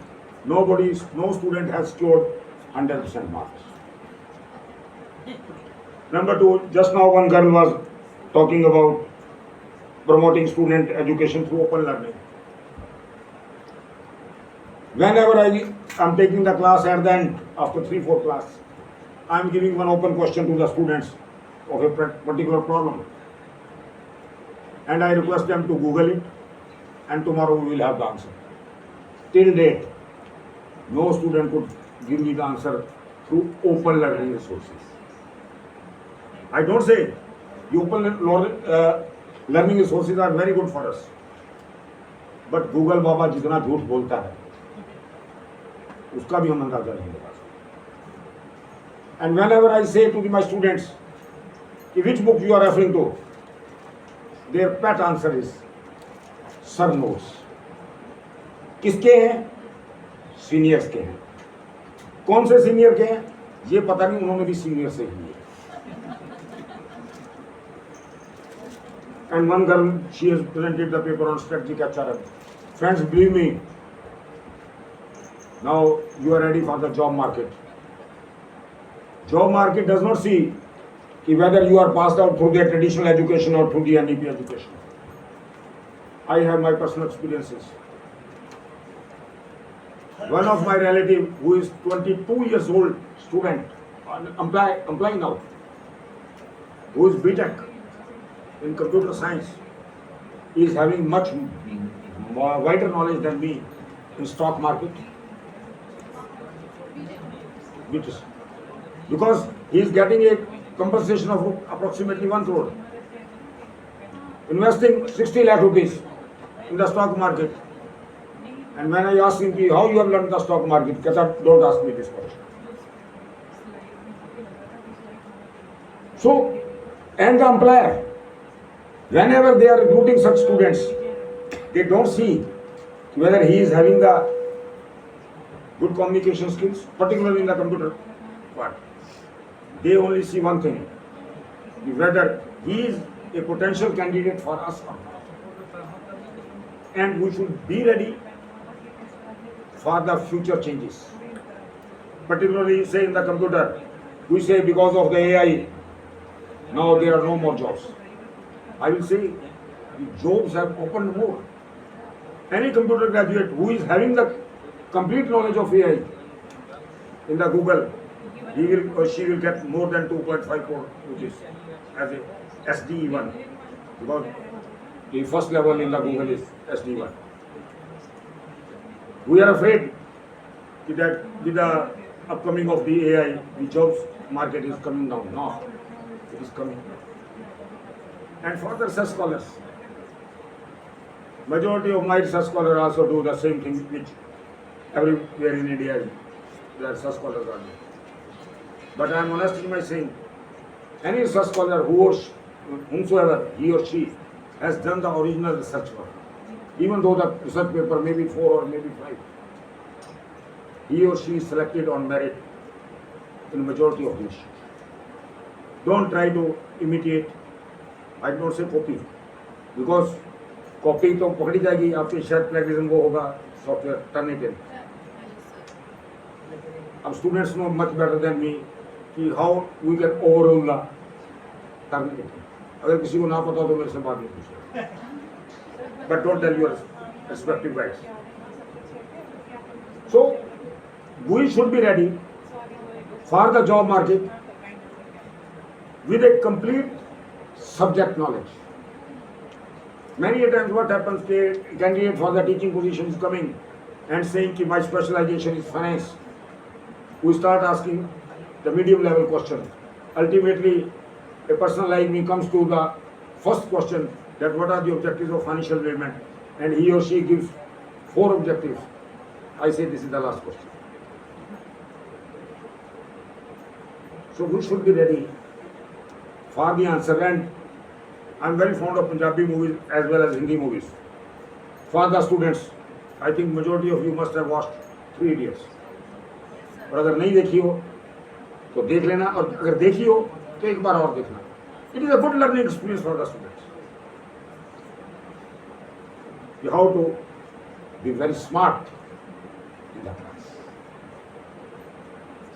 no student has scored 100% marks. Number two, just now one girl was talking about promoting student education through open learning. Whenever I am taking the class at the end, after 3-4 class, I am giving one open question to the students of a particular problem. And I request them to Google it, and tomorrow we will have the answer. Till date, no student could give me the answer through open learning resources. I don't say the open learning resources are very good for us. But Google Baba जितना झूठ बोलता है, उसका भी हम अंदाजा नहीं लगा सकते. And whenever I say to my students, which book you are referring to, their pat answer is, sir knows. किसके हैं? सीनियर्स के हैं. कौन से सीनियर के हैं? ये पता नहीं, उन्होंने भी सीनियर से ही है. And one girl, she has presented the paper on strategic HRM. Friends, believe me, now you are ready for the job market. Job market does not see whether you are passed out through the traditional education or through the NEP education. I have my personal experiences. One of my relative who is 22 years old student, applying now, who is BTech in computer science, is having much wider knowledge than me in stock market. Because he is getting a compensation of approximately 1 crore, investing 60 lakh rupees in the stock market. And when I asked him how you have learned the stock market, he said, don't ask me this question. So, and the employer, whenever they are recruiting such students, they don't see whether he is having the good communication skills, particularly in the computer part. They only see one thing, whether he is a potential candidate for us or not. And we should be ready for the future changes. Particularly, say in the computer, we say because of the AI, now there are no more jobs. I will say the jobs have opened more. Any computer graduate who is having the complete knowledge of AI in the Google, he will or she will get more than 2.5 crore rupees as a SDE1, because the first level in the Google is SDE1. We are afraid that with the upcoming of the AI, the jobs market is coming down. No, it is coming. And for the research scholars, majority of my research scholars also do the same thing which everywhere in India the research scholars are doing. But I am honest in my saying, any research scholar whomsoever he or she has done the original research work, even though the research paper may be 4 or maybe 5, he or she is selected on merit in majority of the issues. Don't try to imitate, I don't say copy, because copy तो पकड़ी जाएगी, आपके शायद plagiarism वो होगा, software turn it in. अब students know much better than me कि how we can overrule the turn it in. अगर किसी को ना पता हो तो मेरे से बात नहीं पूछिए. But don't tell your respective guys. So we should be ready for the job market with a complete subject knowledge. Many a times what happens, the candidate for the teaching position is coming and saying that my specialization is finance. We start asking the medium level question. Ultimately, a person like me comes to the first question, that what are the objectives of financial management, and he or she gives 4 objectives. I say this is the last question. So we should be ready for the answer, and I'm very fond of Punjabi movies as well as Hindi movies. For the students, I think majority of you must have watched 3 Idiots. और अगर नहीं देखी हो तो देख लेना, और अगर देखी हो तो एक बार और देखना. It is a good learning experience for the students. You have to be very smart in the class.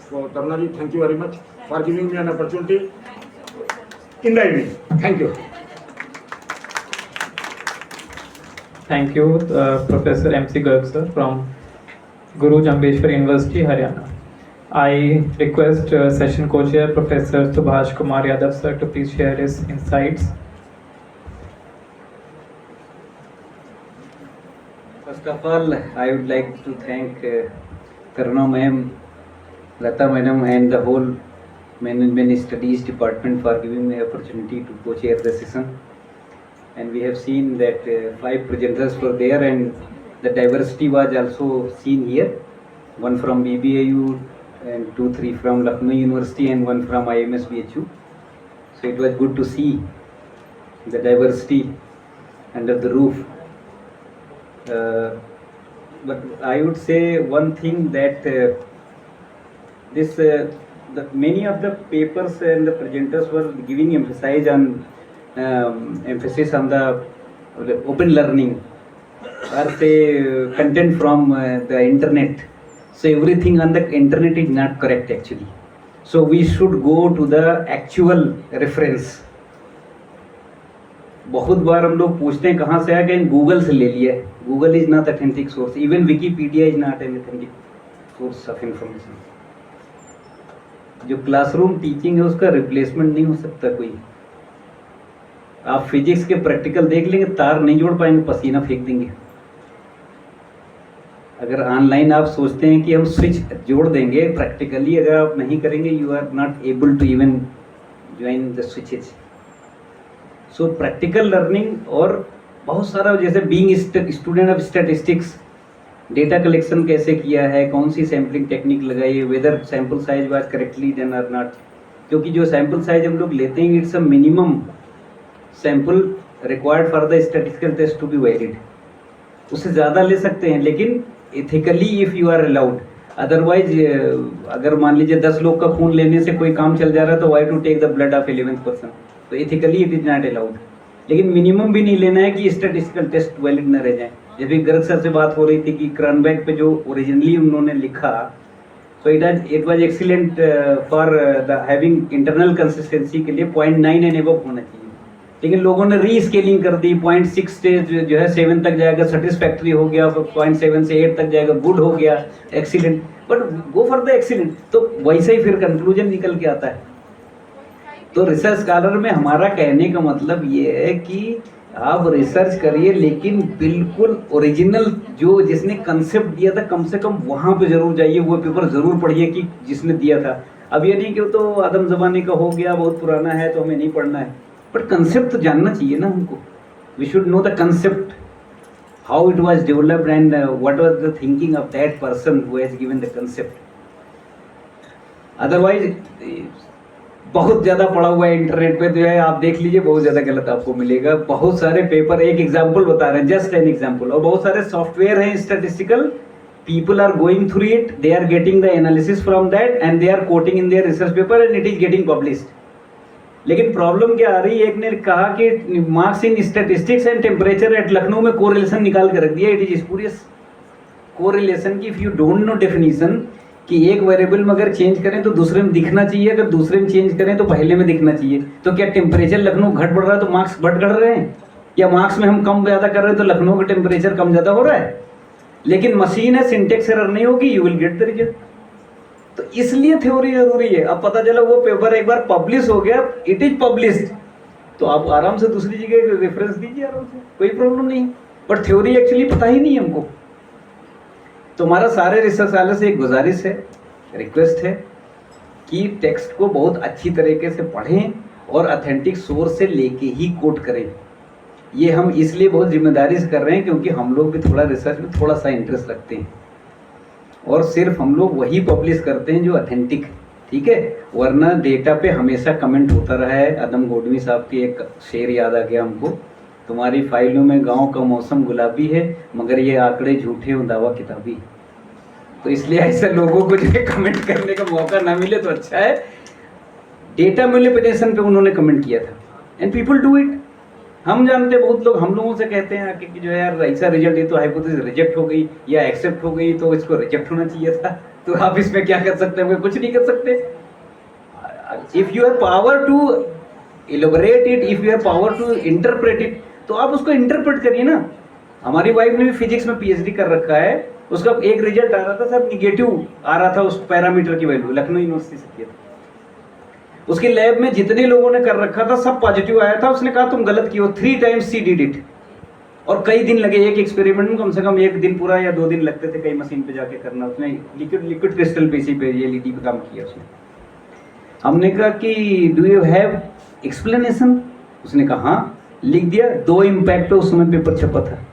So Taruna ji, thank you very much for giving me an opportunity in the evening. Thank you. Thank you, Professor MC Garg sir from Guru Jambheshwar University, Haryana. I request session co-chair Professor Subhash Kumar Yadav sir to please share his insights. First of all, I would like to thank Taruna ma'am, Lata madam and the whole Management Studies Department for giving me opportunity to co-chair the session. And we have seen that 5 presenters were there, and the diversity was also seen here. 1 from BBAU and 2-3 from Lucknow University and 1 from IMS BHU. So it was good to see the diversity under the roof. But I would say one thing, that many of the papers and the presenters were giving emphasis on the open learning, or say content from the internet. So everything on the internet is not correct actually. So we should go to the actual reference. बहुत बार हम लोग पूछते हैं कहाँ से आया, कहीं Google से ले लिया है. Google is not authentic source. Even Wikipedia is not an authentic source of information. जो क्लासरूम टीचिंग है उसका रिप्लेसमेंट नहीं हो सकता कोई. आप फिजिक्स के प्रैक्टिकल देख लेंगे, तार नहीं जोड़ पाएंगे, पसीना फेंक देंगे. अगर ऑनलाइन आप सोचते हैं कि हम स्विच जोड़ देंगे, प्रैक्टिकली अगर आप नहीं करेंगे, you are not able to even join the switches. So practical learning और बहुत सारा, जैसे being student of statistics, data collection कैसे किया है, कौन सी सैम्पलिंग टेक्निक लगाई है, whether sample size was correctly done और नॉट. क्योंकि जो सैम्पल साइज हम लोग लेते हैं, it's a minimum sample required for the statistical test to be valid. उससे ज़्यादा ले सकते हैं, लेकिन ethically if you are allowed. Otherwise अगर मान लीजिए 10 लोग का खून लेने से कोई काम चल जा रहा है, तो why to take the blood of 11th person. तो ethically it is not allowed. लेकिन मिनिमम भी नहीं लेना है कि स्टैटिस्टिकल टेस्ट वैलिड न रह जाए. जब भी गर्ग सर से बात हो रही थी कि क्रनबैक पे जो ओरिजिनली उन्होंने लिखा, तो it was excellent for the having internal consistency के लिए 0.9 एंड अबव होना चाहिए. लेकिन लोगों ने रीस्केलिंग कर दी. 0.6 से जो है 7 तक जाएगा, सेटिस्फैक्ट्री हो गया. 0.7 से 8 तक जाएगा, गुड हो गया, excellent. But go for the excellent. तो वैसे ही फिर कंक्लूजन निकल के आता है. तो रिसर्च स्कॉलर में हमारा कहने का मतलब ये है कि आप रिसर्च करिए, लेकिन बिल्कुल ओरिजिनल जो जिसने कंसेप्ट दिया था, कम से कम वहाँ पे जरूर जाइए, वो पेपर ज़रूर पढ़िए कि जिसने दिया था. अब ये नहीं कि वो तो आदम ज़माने का हो गया, बहुत पुराना है, तो हमें नहीं पढ़ना है. बट कंसेप्ट तो जानना चाहिए ना हमको. We should know the concept, how it was developed and what was the thinking of that person who has given the concept. Otherwise बहुत ज़्यादा पड़ा हुआ है इंटरनेट पे, जो है आप देख लीजिए, बहुत ज़्यादा गलत आपको मिलेगा. बहुत सारे पेपर, एक एग्जाम्पल बता रहे हैं, जस्ट एन एग्जाम्पल. और बहुत सारे सॉफ्टवेयर हैं statistical, people are going through it, they are getting the analysis from that and they are quoting in their research paper and it is getting published. लेकिन problem क्या आ रही है, एक ने कहा कि marks in statistics and temperature at Lucknow में कोरिलेशन निकाल के रख दिया. इट इज स्पूरियस कोरिलेशन की if you don't know definition कि एक वेरिएबल में अगर चेंज करें तो दूसरे में दिखना चाहिए, अगर दूसरे में चेंज करें तो पहले में दिखना चाहिए. तो क्या टेम्परेचर लखनऊ घट बढ़ रहा है तो मार्क्स घट रहे हैं, या मार्क्स में हम कम ज़्यादा कर रहे हैं तो लखनऊ का टेम्परेचर कम ज़्यादा हो रहा है? लेकिन मशीन है, सिंटेक्स एरर नहीं होगी, you will get the result. तो इसलिए थ्योरी जरूरी है. अब पता चला वो पेपर एक बार पब्लिश हो गया, इट इज पब्लिश्ड, तो आप आराम से दूसरी जगह रेफरेंस दीजिए आराम से, कोई प्रॉब्लम नहीं। बट थ्योरी एक्चुअली पता ही नहीं हमको। तो हमारा सारे रिसर्च वाले से एक गुजारिश है, रिक्वेस्ट है कि टेक्स्ट को बहुत अच्छी तरीके से पढ़ें और ऑथेंटिक सोर्स से लेके ही कोट करें। ये हम इसलिए बहुत जिम्मेदारी से कर रहे हैं क्योंकि हम लोग भी थोड़ा रिसर्च में थोड़ा सा इंटरेस्ट रखते हैं और सिर्फ हम लोग वही पब्लिश करते हैं जो ऑथेंटिक है, ठीक है। वरना डेटा पे हमेशा कमेंट होता रहा है। अदम गोडवी साहब की एक शेर याद आ गया हमको, तुम्हारी फाइलों में गांव का मौसम गुलाबी है मगर ये आंकड़े झूठे हो दावा किताबी। तो इसलिए ऐसे लोगों को जो है कमेंट करने का मौका ना मिले तो अच्छा है। डेटा मैनिपुलेशन पे उन्होंने कमेंट किया था एंड पीपल डू इट। हम जानते हैं बहुत लोग हम लोगों से कहते हैं आके कि जो है यार ऐसा रिजल्ट है तो हाइपोथेसिस रिजेक्ट हो गई या एक्सेप्ट हो गई तो इसको रिजेक्ट होना चाहिए था। तो आप इसमें क्या कर सकते हैं? कुछ नहीं कर सकते। If you have power to elaborate it, if you have power to interpret it, तो आप उसको इंटरप्रेट करिए ना। हमारी वाइफ ने भी फिजिक्स में पीएचडी कर रखा है, उसका एक रिजल्ट आ रहा था सब निगेटिव आ रहा था उस पैरामीटर की वैल्यू, लखनऊ यूनिवर्सिटी से किया था। उसके लैब में जितने लोगों ने कर रखा था सब पॉजिटिव आया था। उसने कहा तुम गलत किए हो, 3 times सी डिड इट। और कई दिन लगे एक एक्सपेरिमेंट में, कम से कम 1 दिन पूरा या 2 दिन लगते थे कई मशीन पे जाके करना। उसने लिक्विड क्रिस्टल पीसी पे एलईडी पे काम किया उसने। हमने कहा कि डू यू हैव एक्सप्लेनेशन? उसने कहा हाँ, लिख दिया। 2 इम्पैक्ट उस समय पेपर छपा था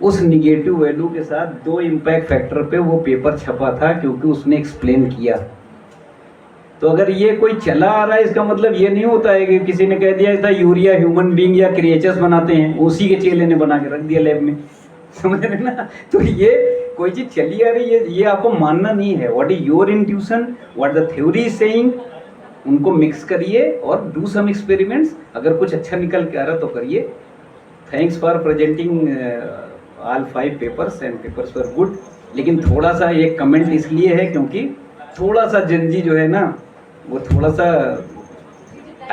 उस निगेटिव वैल्यू के साथ 2 इम्पैक्ट फैक्टर पे वो पेपर छपा था क्योंकि उसने एक्सप्लेन किया। तो अगर ये कोई चला आ रहा है इसका मतलब ये नहीं होता है कि किसी ने कह दिया था यूरिया ह्यूमन बीइंग या क्रिएचर्स बनाते हैं, उसी के चेले ने बना के रख दिया लैब में, समझ रहे ना। तो ये कोई चीज चली आ रही है, ये आपको मानना नहीं है। What is your intuition, what the theory is saying, उनको मिक्स करिए और डू सम एक्सपेरिमेंट्स। अगर कुछ अच्छा निकल के आ रहा तो करिए। Thanks for presenting all 5 papers and papers were good. लेकिन थोड़ा सा एक कमेंट इसलिए है क्योंकि थोड़ा सा जनजी जो है ना वो थोड़ा सा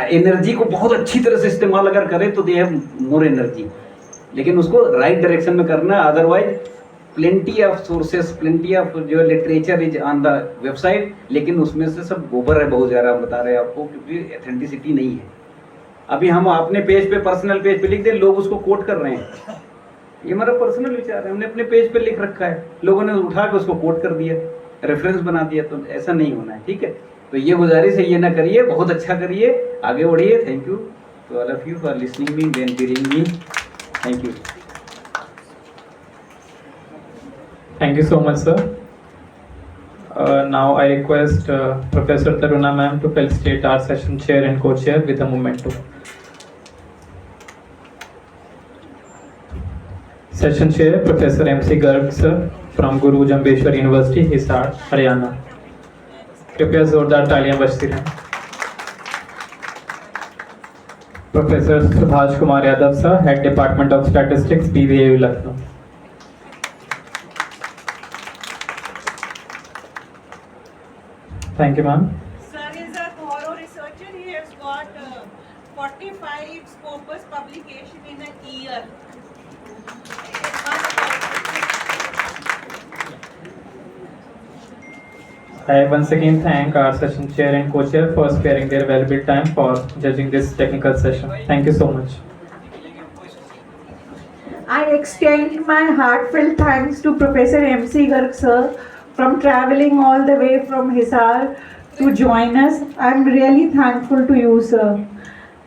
एनर्जी को बहुत अच्छी तरह से इस्तेमाल अगर करे तो दे हैव मोर एनर्जी, लेकिन उसको राइट डायरेक्शन में करना है। Otherwise plenty of sources, plenty of जो literature is on the website, लेकिन उसमें से सब गोबर है बहुत ज़्यादा, बता रहे हैं आपको, क्योंकि ऑथेंटिसिटी नहीं है। अभी हम अपने पेज पे, पर्सनल पेज पे लिख दे, लोग उसको कोट कर रहे हैं। ये हमारा पर्सनल विचार है, हमने अपने पेज पे लिख रखा है, लोगों ने उठा के उसको कोट कर दिया, रेफरेंस बना दिया। तो ऐसा नहीं होना है, ठीक है। तो ये गुजारिश है, ये ना करिए, बहुत अच्छा करिए, आगे बढ़िए। Thank you to all of you for listening me and hearing me. Thank you. Thank you so much, sir. Now I request Professor Taruna ma'am to felicitate our session chair and co-chair with a memento. Session chair Professor MC Garg sir from Guru Jambeshwar University, Hisar, Haryana. कृपया जोरदार तालियां बजती रहें। Professor Subhash Kumar Yadav sir, head department of statistics, BVAU Lucknow. Thank you, ma'am. Sir is a thorough researcher. He has got 45 Scopus publication in a year. I once again thank our session chair and co-chair for sparing their valuable time for judging this technical session. Thank you so much. I extend my heartfelt thanks to Professor MC Garg sir from traveling all the way from Hisar to join us. I'm really thankful to you, sir.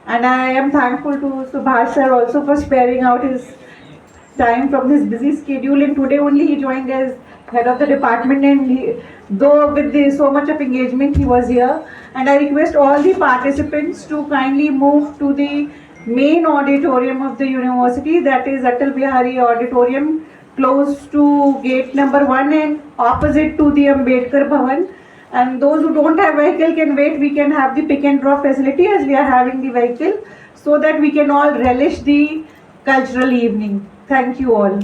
And I am thankful to Subhash sir also for sparing out his time from his busy schedule. And today only he joined as head of the department, and though with so much of engagement he was here. And I request all the participants to kindly move to the main auditorium of the university, that is Atal Bihari Auditorium, close to gate number 1 and opposite to the Ambedkar Bhavan. And those who don't have vehicle can wait. We can have the pick and drop facility as we are having the vehicle, so that we can all relish the cultural evening. Thank you all.